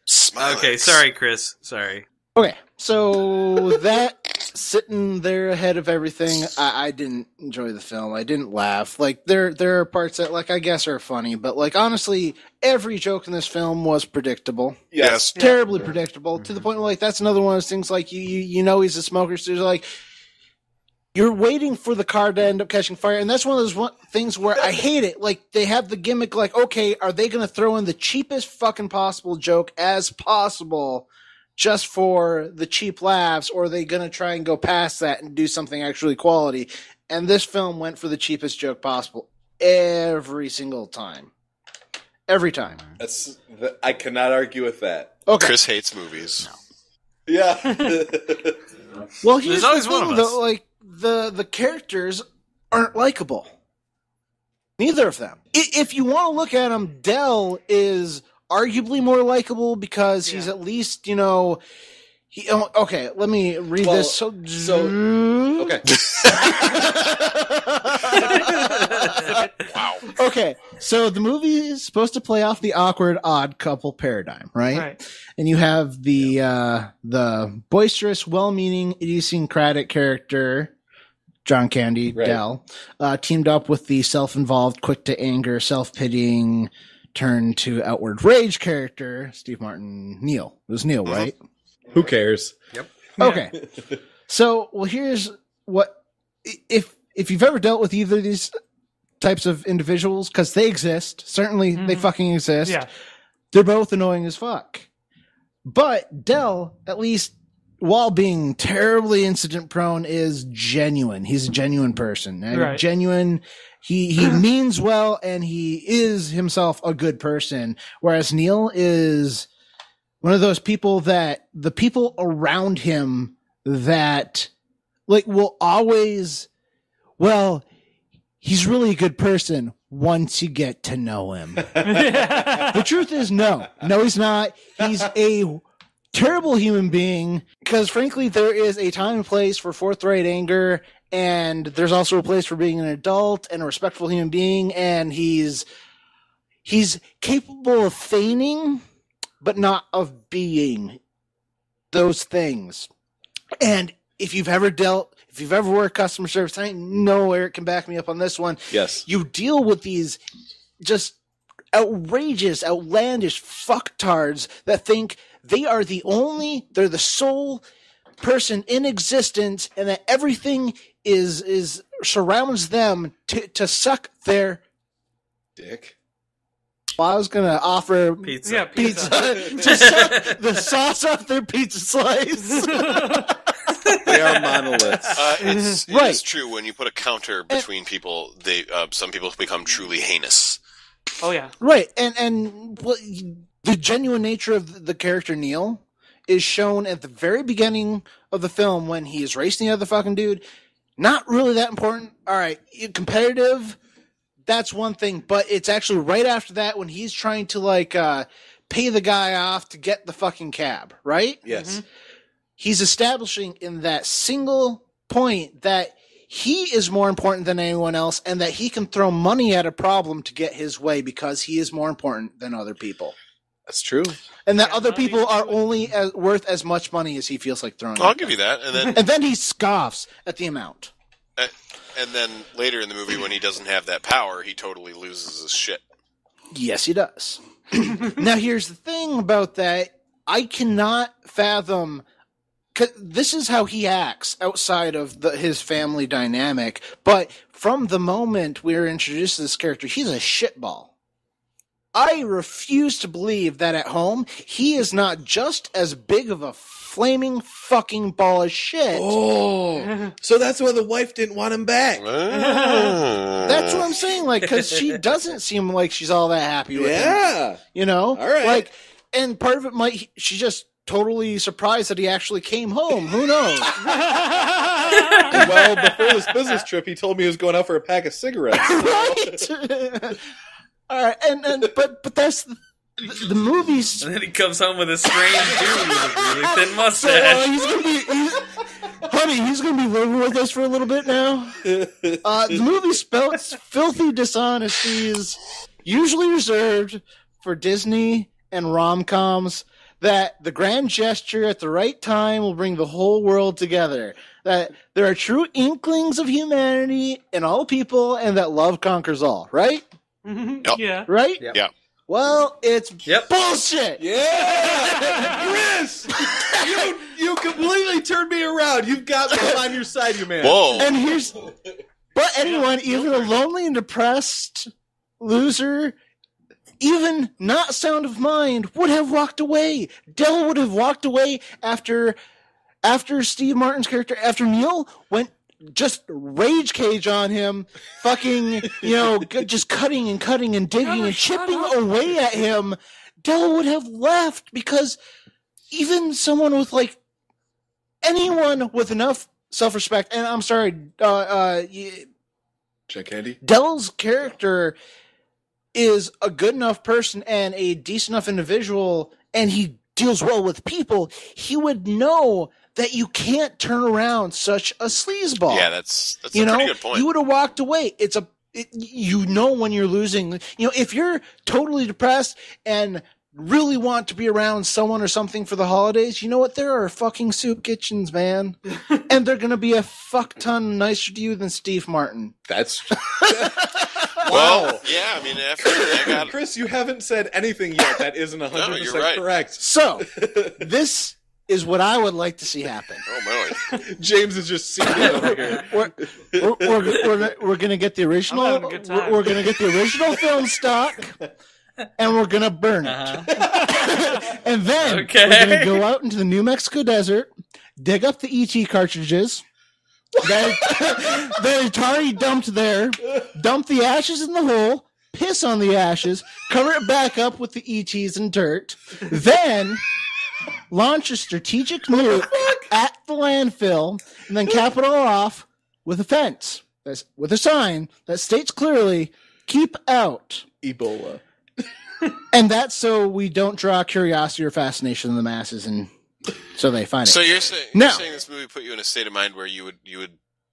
Smilex. Okay, sorry, Chris. Sorry. Okay, so that sitting there ahead of everything, I didn't enjoy the film. I didn't laugh. Like there are parts that like I guess are funny, but like honestly, every joke in this film was predictable. Yes. Terribly predictable to the point where like that's another one of those things like you know he's a smoker, so there's like you're waiting for the car to end up catching fire, and that's one of those things where I hate it. Like they have the gimmick, like okay, are they going to throw in the cheapest fucking possible joke as possible? Just for the cheap laughs, or are they going to try and go past that and do something actually quality? And this film went for the cheapest joke possible every single time. Every time. I cannot argue with that. Okay. Chris hates movies. No. Yeah. Well, here's There's always the thing, one of us. though, like the characters aren't likable. Neither of them. If you want to look at them, Del is arguably more likable because he's at least, you know, okay, let me read this. Okay. Wow. Okay, so the movie is supposed to play off the awkward odd couple paradigm, right? And you have the boisterous, well-meaning, idiosyncratic character, John Candy, Del, teamed up with the self-involved, quick to anger, self-pitying, turn to outward rage character, Steve Martin, Neil. It was Neil, right? Who cares? Yep. Okay. So, well, here's what, if you've ever dealt with either of these types of individuals, because they exist, certainly they fucking exist. Yeah. They're both annoying as fuck. But Del, at least while being terribly incident prone, is genuine. He's a genuine person. And genuine. He means well, and he is himself a good person. Whereas Neil is one of those people that the people around him that like will always, well, he's really a good person once you get to know him. The truth is no, he's not. He's a terrible human being because frankly, there is a time and place for forthright anger. And there's also a place for being an adult and a respectful human being, and he's capable of feigning, but not of being those things. And if you've ever worked customer service, I know Eric can back me up on this one. Yes. You deal with these just outrageous, outlandish fucktards that think they're the sole person in existence and that everything is surrounds them to suck their dick. Well, I was gonna offer pizza. Yeah, pizza. to suck the sauce off their pizza slice. They are monoliths. It is true when you put a counter between people. Some people become truly heinous. Oh yeah, right. And the genuine nature of the character Neil is shown at the very beginning of the film when he is racing the other fucking dude. Not really that important. All right, competitive, that's one thing, but it's actually right after that when he's trying to like pay the guy off to get the fucking cab, right? Yes. Mm-hmm. He's establishing in that single point that he is more important than anyone else and that he can throw money at a problem to get his way because he is more important than other people. That's true. And that other people are only worth as much money as he feels like throwing. I'll give you that. And then he scoffs at the amount. And then later in the movie when he doesn't have that power, he totally loses his shit. Yes, he does. Now, here's the thing about that. I cannot fathom... This is how he acts outside of his family dynamic, but from the moment we were introduced to this character, he's a shitball. I refuse to believe that at home, he is not just as big of a flaming fucking ball of shit. Oh, so that's why the wife didn't want him back. That's what I'm saying, like, because she doesn't seem like she's all that happy with him. You know? All right. Like, and part of it she just totally surprised that he actually came home. Who knows? Well, before this business trip, he told me he was going out for a pack of cigarettes. Right? All right, but that's the movies. And then he comes home with a strange dude with a really thin mustache. He's gonna be living with us for a little bit now. The movie spouts filthy dishonesties, usually reserved for Disney and rom-coms. That the grand gesture at the right time will bring the whole world together. That there are true inklings of humanity in all people, and that love conquers all. Right? Yep. Yeah. Right? Yep. Yeah. Well, it's bullshit. Yeah, Chris, you completely turned me around. You've got me on your side, you man. Whoa. And but anyone, even a lonely and depressed loser, even not sound of mind, would have walked away. Dell would have walked away after Steve Martin's character, after Neil went just rage cage on him, fucking, just cutting and digging and chipping away at him. Dell would have left because even someone with anyone with enough self-respect, and I'm sorry, Check Andy. Dell's character is a good enough person and a decent enough individual, and he deals well with people, he would know that you can't turn around such a sleazeball. Yeah, that's a pretty good point. You would have walked away. When you're losing. If you're totally depressed and really want to be around someone or something for the holidays, you know what? There are fucking soup kitchens, man. And they're going to be a fuck ton nicer to you than Steve Martin. That's... Well, yeah, I mean, after I got... Chris, you haven't said anything yet that isn't 100% right. correct. So, this is what I would like to see happen. Oh, boy. James is just seated over here. We're going to get the original... We're going to get the original film stock, and we're going to burn it. And then we're going to go out into the New Mexico desert, dig up the E.T. cartridges... that Atari dumped there, dump the ashes in the hole, piss on the ashes, cover it back up with the ETs and dirt, then launch a strategic nuke at the landfill, and then cap it all off with a fence, with a sign that states clearly, "Keep out." Ebola. And that's so we don't draw curiosity or fascination in the masses, and so they find it. So you're saying this movie put you in a state of mind where you would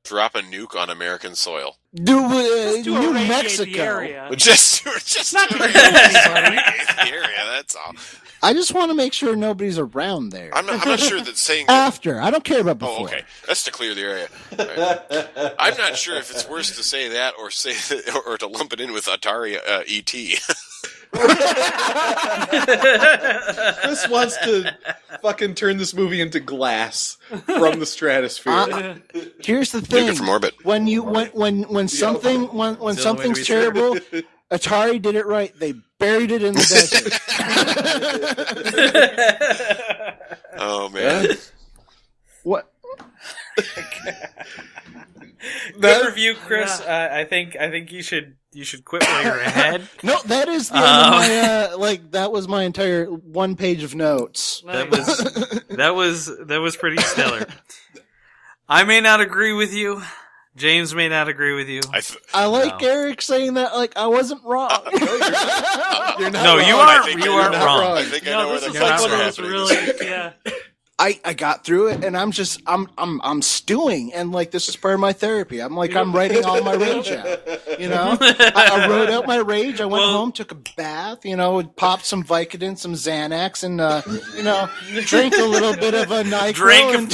drop a nuke on American soil? New Mexico. Area. Just not to the area. That's all. I just want to make sure nobody's around there. I'm not sure that saying after. I don't care about before. Oh, okay. That's to clear the area. Right. I'm not sure if it's worse to say that or or to lump it in with Atari ET. Chris wants to fucking turn this movie into Glass from the stratosphere. Here's the thing: from orbit. When something's terrible, Atari did it right. They buried it in the desert. Oh man! What? Good review, Chris. Yeah. I think you should quit while you're ahead. No, that is the end of my that was my entire 1 page of notes. Nice. That was pretty stellar. I may not agree with you. James may not agree with you. I like Eric saying that I wasn't wrong. You're not wrong. You aren't wrong. I think I know where the fights are happening. Yeah. I got through it, and I'm stewing, and this is part of my therapy. I'm writing all my rage out. I wrote out my rage. I went home, took a bath, popped some Vicodin, some Xanax, and drank a little bit of a NyQuil, and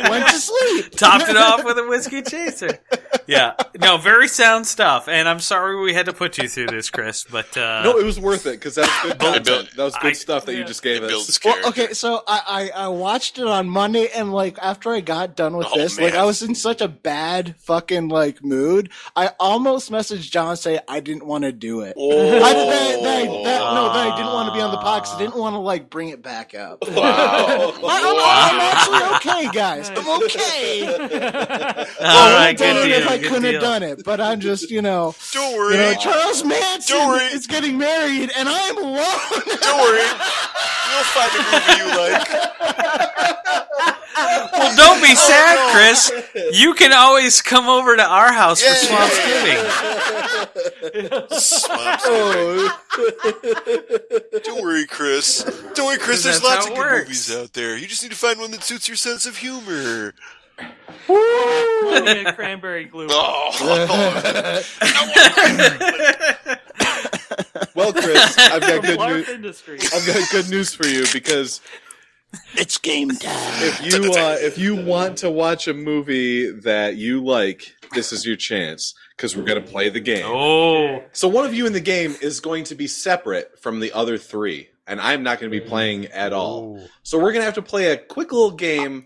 went to sleep. Topped it off with a whiskey chaser. Yeah, no, very sound stuff. And I'm sorry we had to put you through this, Chris, but no, it was worth it because that was good content. That was good stuff that you just gave us. Well, okay, so I watched it on Monday, and after I got done with this, man. I was in such a bad fucking mood. I almost messaged John say I didn't want to do it. Oh. I didn't want to be on the pod because I didn't want to bring it back up. Wow. I'm actually okay, guys. I'm okay. All right, good deal. If I couldn't have done it, but I'm just Don't worry. Charles Manson is getting married, and I'm alone. Don't worry. You'll find a movie you like. Well, don't be sad, Chris. You can always come over to our house for Swampsgiving. Don't worry, Chris. Don't worry, Chris. There's lots of good movies out there. You just need to find one that suits your sense of humor. Get cranberry glue. Well, Chris, I've got good news. I've got good news for you because it's game time. If you want to watch a movie that you like, this is your chance because we're going to play the game. Oh, so one of you in the game is going to be separate from the other three, and I'm not going to be playing at all. So we're going to have to play a quick little game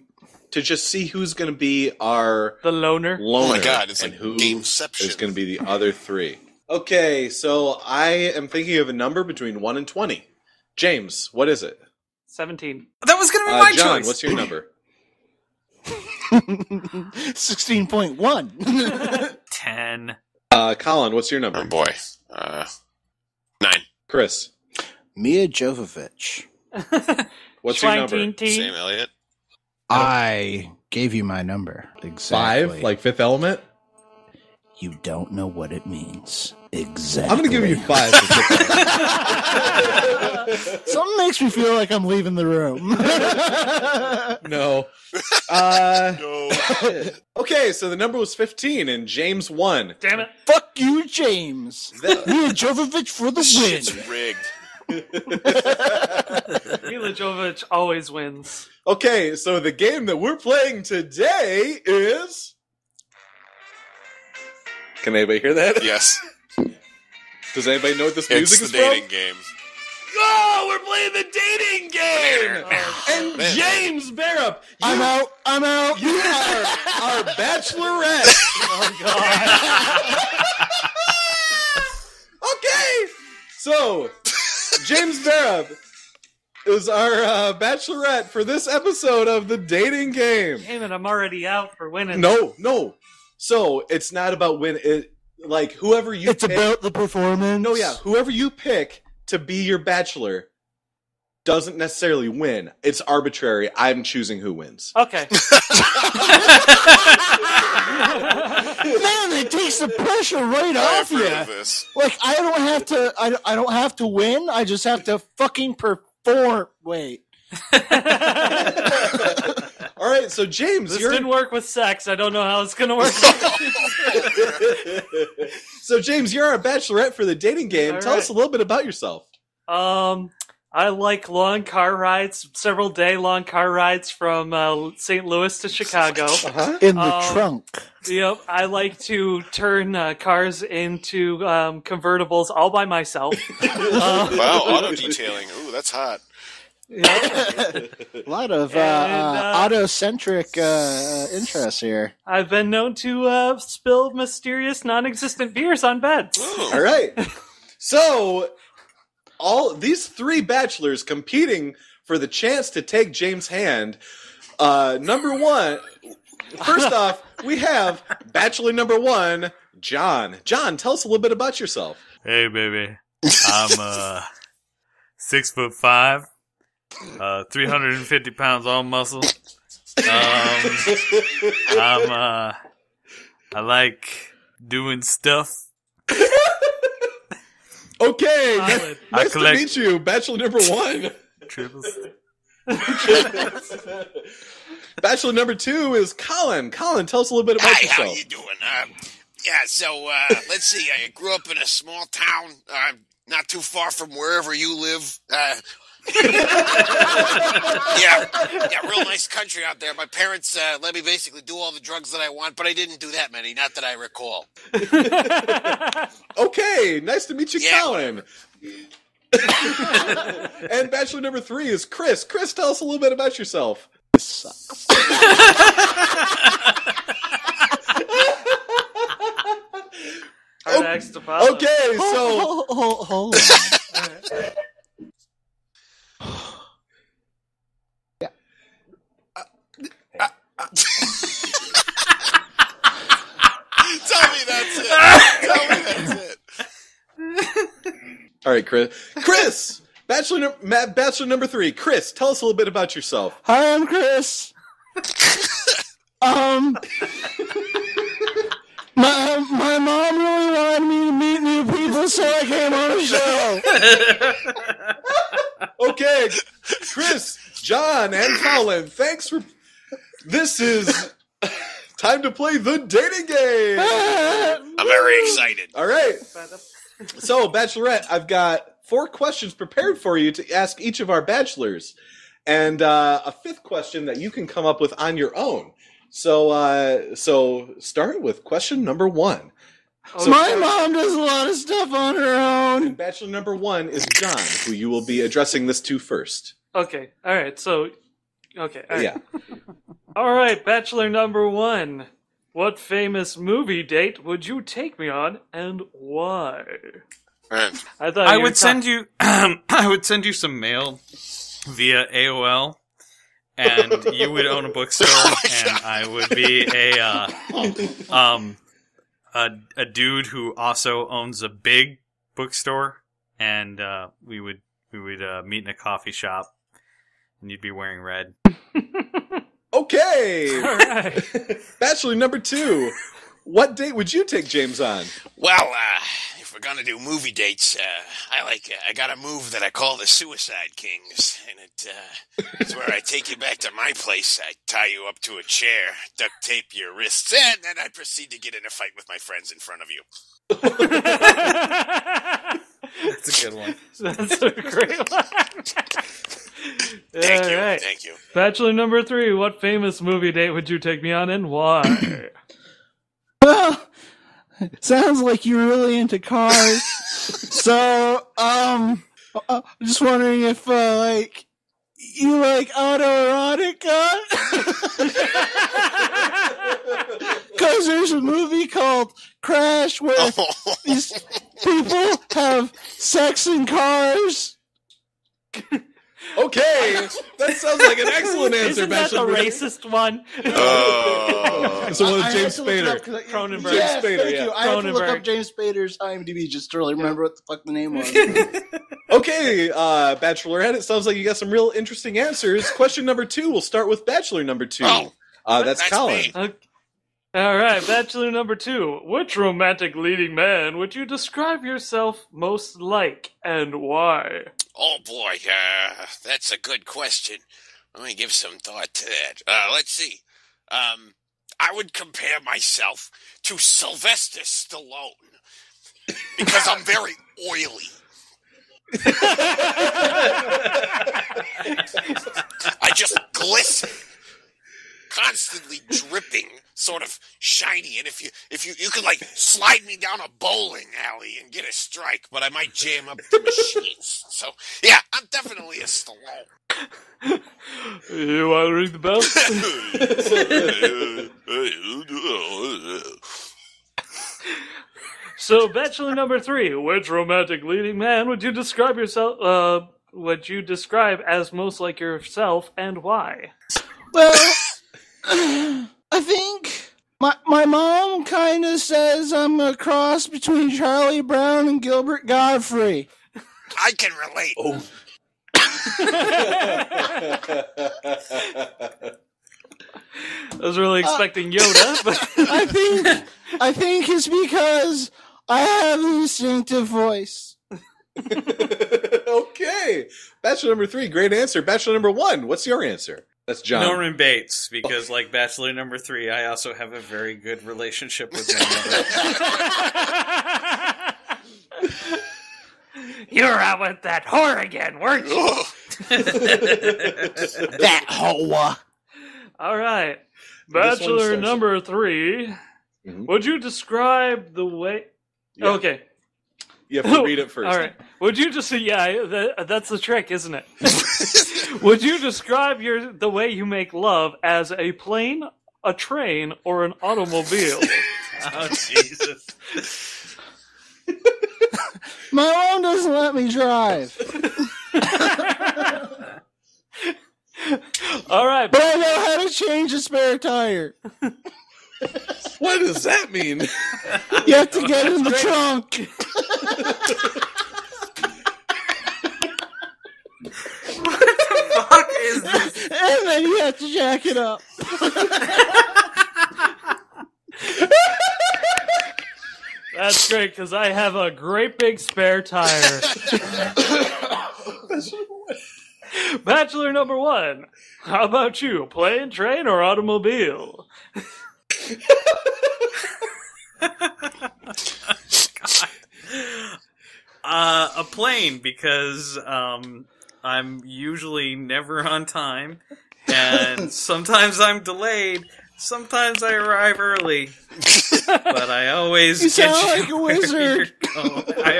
to just see who's going to be the loner. Oh my God, it's and who Gameception. is going to be the other three. Okay, so I am thinking of a number between 1 and 20. James, what is it? 17. That was going to be my John, choice. What's your number? 16.1. 10. Colin, what's your number? Oh boy. 9. Chris. Mia Jovovich. What's your number? Sam Elliott. I gave you my number. Exactly. 5, like Fifth Element? You don't know what it means. Exactly. I'm going to give you 5. Something makes me feel like I'm leaving the room. No. No. Okay, so the number was 15, and James won. Damn it. Fuck you, James. Mila Jovovich for the win. It's rigged. Mila Jovovich always wins. Okay, so the game that we're playing today is... Can anybody hear that? Yes. Does anybody know what this music is from? It's the dating game. Oh, we're playing the dating game! And James Barup, I'm out. You are our bachelorette. Oh, God. Okay, so James Barup is our bachelorette for this episode of the dating game. Damn it, I'm already out for winning. No. So it's not about whoever you It's pick. about the performance. No, yeah. Whoever you pick to be your bachelor doesn't necessarily win. It's arbitrary. I'm choosing who wins. Okay. Man, it takes the pressure right off you. I don't have to win. I just have to fucking perform. Wait. All right, so James, this didn't work with sex. I don't know how it's going to work. So James, you're our bachelorette for the dating game. Tell us a little bit about yourself. I like long car rides, several day long car rides from St. Louis to Chicago. In the trunk. Yep, I like to turn cars into convertibles all by myself. Wow, auto detailing. Ooh, that's hot. Yeah. A lot of auto-centric interests here. I've been known to spill mysterious, non-existent beers on beds. All right. So, all these three bachelors competing for the chance to take James' hand. Number one, first off, we have Bachelor number 1, John. John, tell us a little bit about yourself. Hey, baby. I'm 6'5", 350 pounds all muscle. I like doing stuff. Okay, nice to meet you, Bachelor number 1. Triples. Bachelor number 2 is Colin. Colin, tell us a little bit about yourself. How you doing? Let's see. I grew up in a small town, not too far from wherever you live. Real nice country out there. My parents let me basically do all the drugs that I want, but I didn't do that many, not that I recall. Okay, nice to meet you, Colin. And Bachelor number 3 is Chris. Chris, tell us a little bit about yourself. This sucks. Hard to follow. Okay, so hold on. Tell me that's it. All right, Chris, Bachelor number 3. Chris, tell us a little bit about yourself. Hi, I'm Chris. My mom really wanted me to meet new people, so I came on the show. Okay, Chris, John, and Colin, thanks for... This is time to play the dating game. I'm very excited. All right. So, Bachelorette, I've got 4 questions prepared for you to ask each of our bachelors, and a 5th question that you can come up with on your own. So start with question number 1. So, my mom does a lot of stuff on her own. And Bachelor number 1 is John, who you will be addressing this to first. Okay. All right. So, okay. All right. Yeah. All right. Bachelor number 1. What famous movie date would you take me on, and why? I would send you some mail via AOL, and you would own a bookstore, and I would be a dude who also owns a big bookstore, and we would meet in a coffee shop, and you'd be wearing red. Okay. All right. Bachelor number 2. What date would you take James on? Well, if we're gonna do movie dates, I got a move that I call the Suicide Kings, and it's where I take you back to my place. I tie you up to a chair, duct tape your wrists, and then I proceed to get in a fight with my friends in front of you. That's a good one. That's a great one. Thank you. Bachelor number 3. What famous movie date would you take me on, and why? Well, sounds like you're really into cars. So, I'm just wondering if, you like autoerotica? Because there's a movie called Crash where these people have sex in cars. Okay, that sounds like an excellent answer, Isn't that the racist one? So one with James Spader. Cronenberg. Yes, Spader, thank yeah. you. I have to look Cronenberg. up James Spader's IMDb just to really remember what the fuck the name was. Okay, Bachelorette, it sounds like you got some real interesting answers. Question number 2, we'll start with Bachelor number 2. That's Colin. Me. Okay. All right, Bachelor number 2. Which romantic leading man would you describe yourself most like, and why? Oh boy, that's a good question. Let me give some thought to that. Let's see. I would compare myself to Sylvester Stallone because I'm very oily. I just glisten, constantly dripping, sort of shiny. And if you could like slide me down a bowling alley and get a strike, but I might jam up the machines. So yeah, I'm definitely a Stallone. You want to ring the bell? So, Bachelor number 3. Which romantic leading man would you describe yourself? Would you describe as most like yourself, and why? Well, I think My mom kind of says I'm a cross between Charlie Brown and Gilbert Godfrey. I can relate. Oh. I was really expecting Yoda, but I think it's because I have a distinctive voice. Okay. Bachelor number 3, great answer. Bachelor number 1, what's your answer? That's John. Norman Bates, because like Bachelor number 3, I also have a very good relationship with my mother. You were out with that whore again, weren't you? That hoe. All right. Bachelor number 3. Mm-hmm. Would you describe the way... Yeah. Okay. You have to read it first. All right. Would you just... Yeah, that's the trick, isn't it? Would you describe the way you make love as a plane, a train, or an automobile? Oh, Jesus. My mom doesn't let me drive. All right. But I know how to change a spare tire. What does that mean? You have to get in the trunk. What the fuck is this? And then you have to jack it up. That's great, because I have a great big spare tire. Bachelor number 1. How about you? Plane, train, or automobile? A plane, because I'm usually never on time, and sometimes I'm delayed. Sometimes I arrive early, but I always you get sound like a wizard. I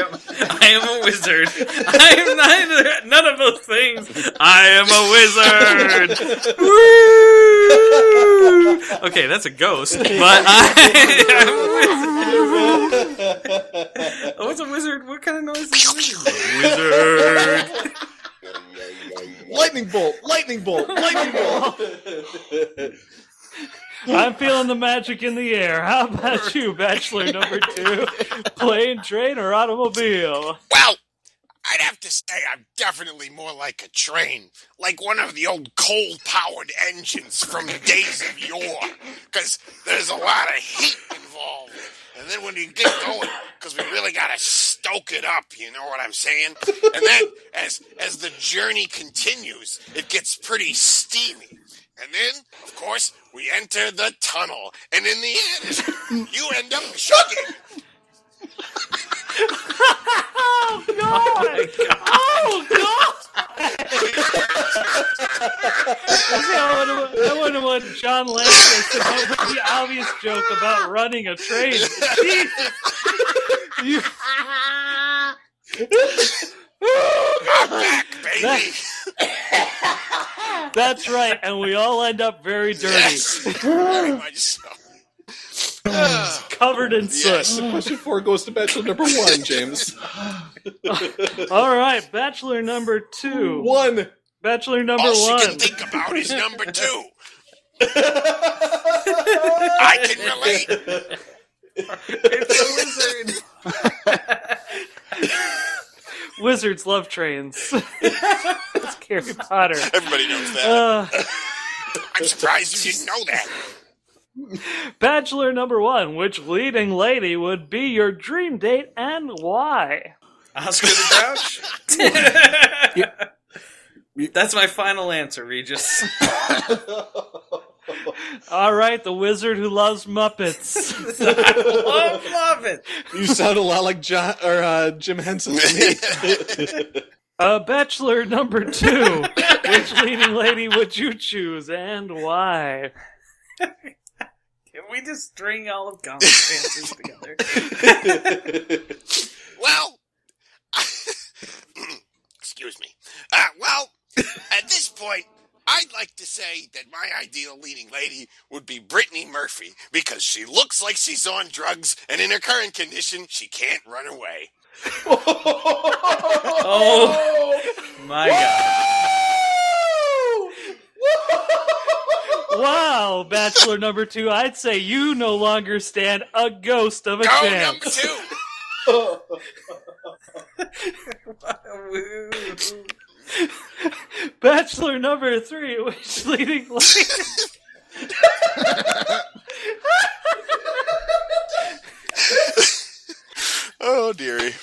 am a wizard. I am none of those things. I am a wizard. Woo! Okay, that's a ghost, but I'm a wizard. What's a wizard? What kind of noise is a wizard? Wizard. Lightning bolt! Lightning bolt! Lightning bolt! I'm feeling the magic in the air. How about you, Bachelor number 2? Plane, train, or automobile? Well, I'd have to say I'm definitely more like a train. Like one of the old coal-powered engines from the days of yore. Because there's a lot of heat involved. And then when you get going, because we really got to stoke it up, you know what I'm saying? And then as the journey continues, it gets pretty steamy. And then, of course, we enter the tunnel. And in the end, you end up chugging. Oh, God! Oh, God! I wonder what John Lance said about the obvious joke about running a train. Jesus! I'm back, baby! That's right, and we all end up very dirty. Yes, very much so. Covered in soot. Yes. Question 4 goes to Bachelor number 1, James. All right, Bachelor number 2. 1. Bachelor number All 1. she can think about is number 2. I can relate. It's a wizard. Wizards love trains. It's Harry Potter. Everybody knows that. I'm surprised you didn't know that. Bachelor number 1. Which leading lady would be your dream date and why? Oscar the Grouch? That's my final answer, Regis. All right, the wizard who loves Muppets. I love it. You sound a lot like Jim Henson to me. Bachelor number 2. Which leading lady would you choose and why? Can we just string all of Colin's answers together? Well, excuse me. Well, at this point, I'd like to say that my ideal leading lady would be Brittany Murphy because she looks like she's on drugs, and in her current condition, she can't run away. Oh my God! Wow, Bachelor number 2, I'd say you no longer stand a ghost of a chance. Number 2. Bachelor number 3, which leading lady... Oh, dearie.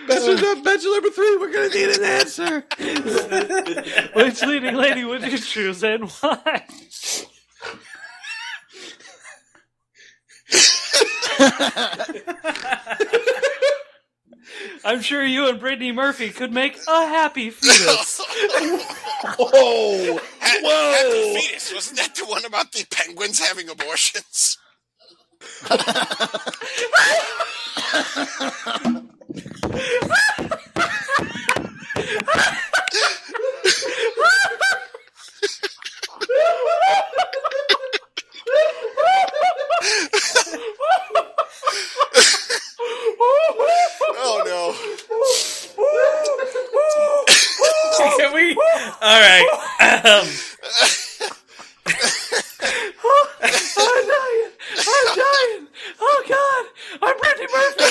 Bachelor number 3, we're gonna need an answer. Which leading lady would you choose and why? I'm sure you and Brittany Murphy could make a happy fetus. Whoa! Happy fetus. Wasn't that the one about the penguins having abortions? Oh no. Can we? All right. I'm dying. Oh God, I'm Brittany Murphy.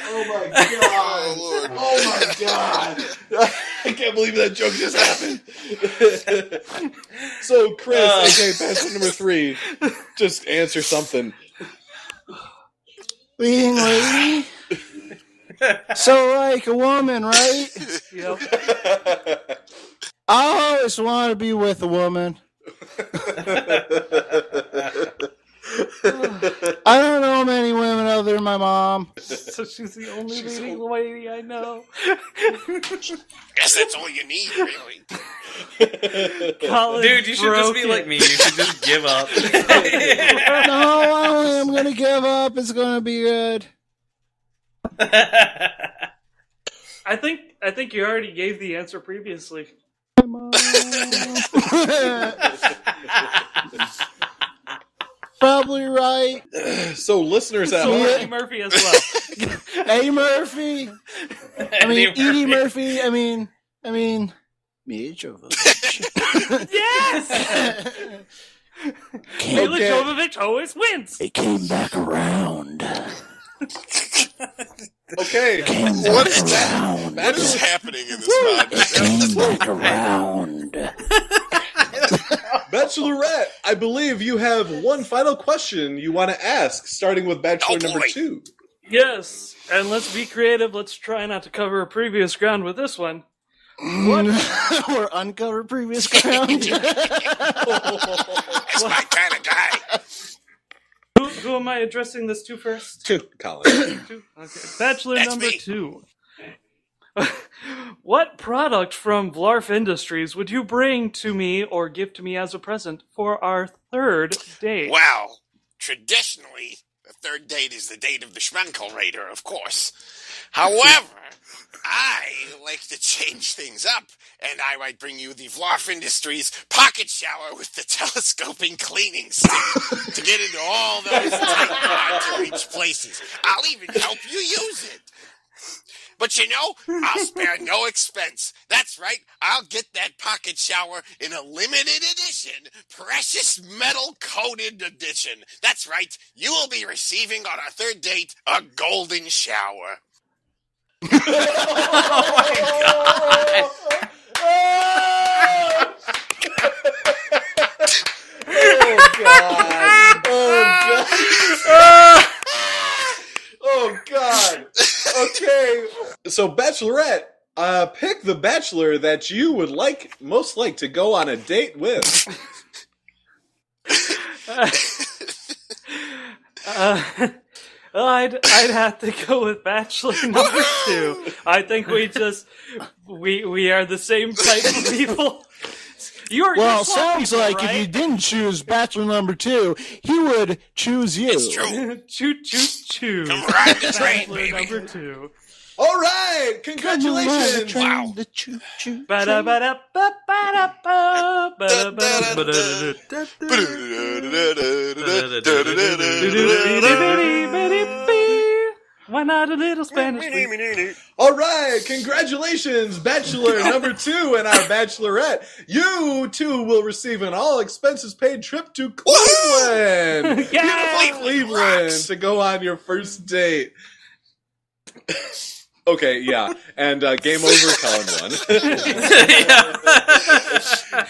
Oh my God. Oh my God. I can't believe that joke just happened. So, Chris, okay, Bachelor number 3, just answer something. Leading lady? So, like a woman, right? Yep. I always want to be with a woman. I don't know many women other than my mom. So she's the only leading lady I know. Guess that's all you need, really. Dude, you should just be like me. You should just give up. No, I'm going to give up. It's going to be good. I think you already gave the answer previously. Probably right. So, listeners out So there. Eddie Murphy as well. Eddie Murphy. I mean, Edie Murphy. I mean, Mila Jovovich. Yes! Mila Jovovich always wins. It came back around. Okay. What is that? What is happening in this podcast? Came back around. Bachelorette, I believe you have one final question you want to ask, starting with Bachelor number 2. Yes, and let's be creative. Let's try not to cover a previous ground with this one. Or uncover previous ground. That's my kind of guy. Who am I addressing this to first? 2, Colin. 2? Okay. Bachelor That's number me. 2. What product from Vlarf Industries would you bring to me or give to me as a present for our third date? Wow. Traditionally, the third date is the date of the Schmunkelrater, of course. However, I like to change things up, and I might bring you the Vlarf Industries pocket shower with the telescoping cleaning stick to get into all those tight, hard-to-reach places. I'll even help you use it. But you know, I'll spare no expense. That's right, I'll get that pocket shower in a limited edition, precious metal-coated edition. That's right, you will be receiving on our third date a golden shower. Oh my God. Oh God! Oh God! Okay, so Bachelorette, pick the bachelor that you would most like to go on a date with. I'd have to go with Bachelor number 2. I think we are the same type of people. Well, sounds like right? If you didn't choose Bachelor number 2, he would choose you. It's true. Choo. Come ride the train, baby. Number 2. All right, congratulations! Wow. The choo-choo. Why not a little Spanish? All right, congratulations, Bachelor number 2 and our Bachelorette. You too will receive an all-expenses-paid trip to Cleveland. Yeah! Cleveland to go on your first date. Okay, yeah, and game over. Colin won.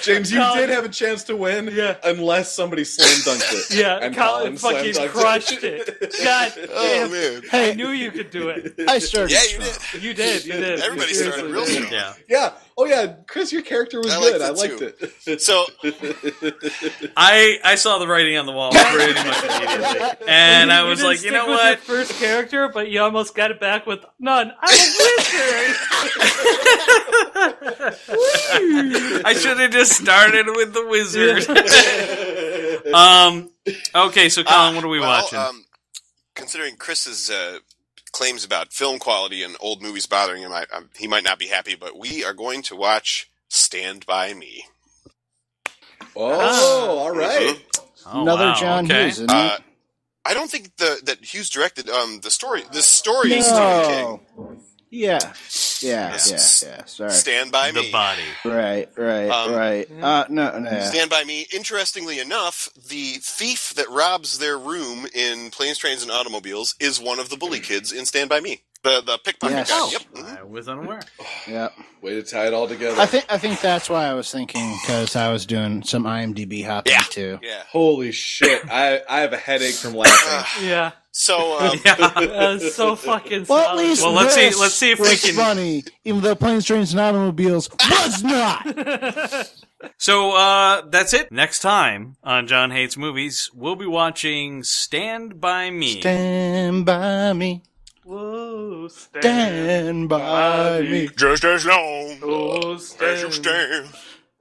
James, you did have a chance to win, unless somebody slam dunked it. Yeah, and Colin fucking crushed it. God damn. Man. Hey, I knew you could do it. I started. Yeah, you did. You did. Everybody started real strong. Yeah. Oh yeah, Chris, your character was good. I liked it. So I saw the writing on the wall pretty much immediately, and I was like, you know what? Your first character, but you almost got it back with none. I'm a wizard. I should have just started with the wizard. Okay, so Colin, what are we watching? Considering Chris's claims about film quality and old movies bothering him, he might not be happy, but we are going to watch Stand By Me. Oh, all right. Oh, Another wow, Jon okay. Hughes, isn't it? I don't think that Hughes directed the story. This story is Stephen King. Yeah. Sorry. Stand By Me. The Body. Right. No. Stand By Me. Interestingly enough, the thief that robs their room in Planes, Trains, and Automobiles is one of the bully kids in Stand By Me. The pickpocket guy. Yep. I was unaware. Yep. Way to tie it all together. I think that's why I was thinking, because I was doing some IMDb hopping too. Yeah. Holy shit! I have a headache from laughing. Yeah. So That was so fucking Well, at solid. least let's see if we was can. funny, even though Planes, Trains, and Automobiles was not. So that's it. Next time on Jon Hates Movies, we'll be watching Stand By Me. Stand by me. Whoa, Stand by me. just as long Oh, as you stand.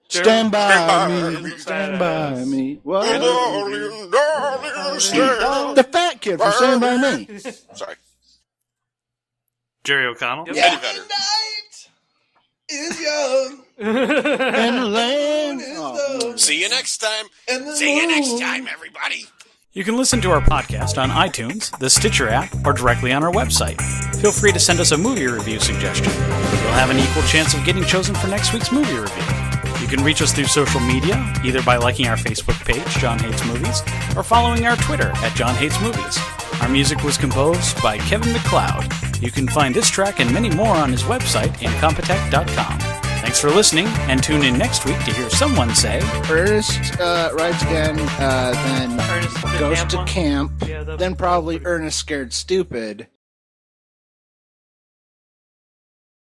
Stand by by me. me. Stand by me. What? Darling, darling, stand. The fat kid from Stand by Me. Sorry. Jerry O'Connell. Eddie Vedder. Is young. And the land. Oh, See you next time. See you next time, everybody. You can listen to our podcast on iTunes, the Stitcher app, or directly on our website. Feel free to send us a movie review suggestion. You'll have an equal chance of getting chosen for next week's movie review. You can reach us through social media, either by liking our Facebook page, Jon Hates Movies, or following our Twitter at Jon Hates Movies. Our music was composed by Kevin MacLeod. You can find this track and many more on his website, incompetech.com. Thanks for listening, and tune in next week to hear someone say, Ernest rides again, then Ernest goes to one. camp, Yeah, then probably Ernest Scared Stupid,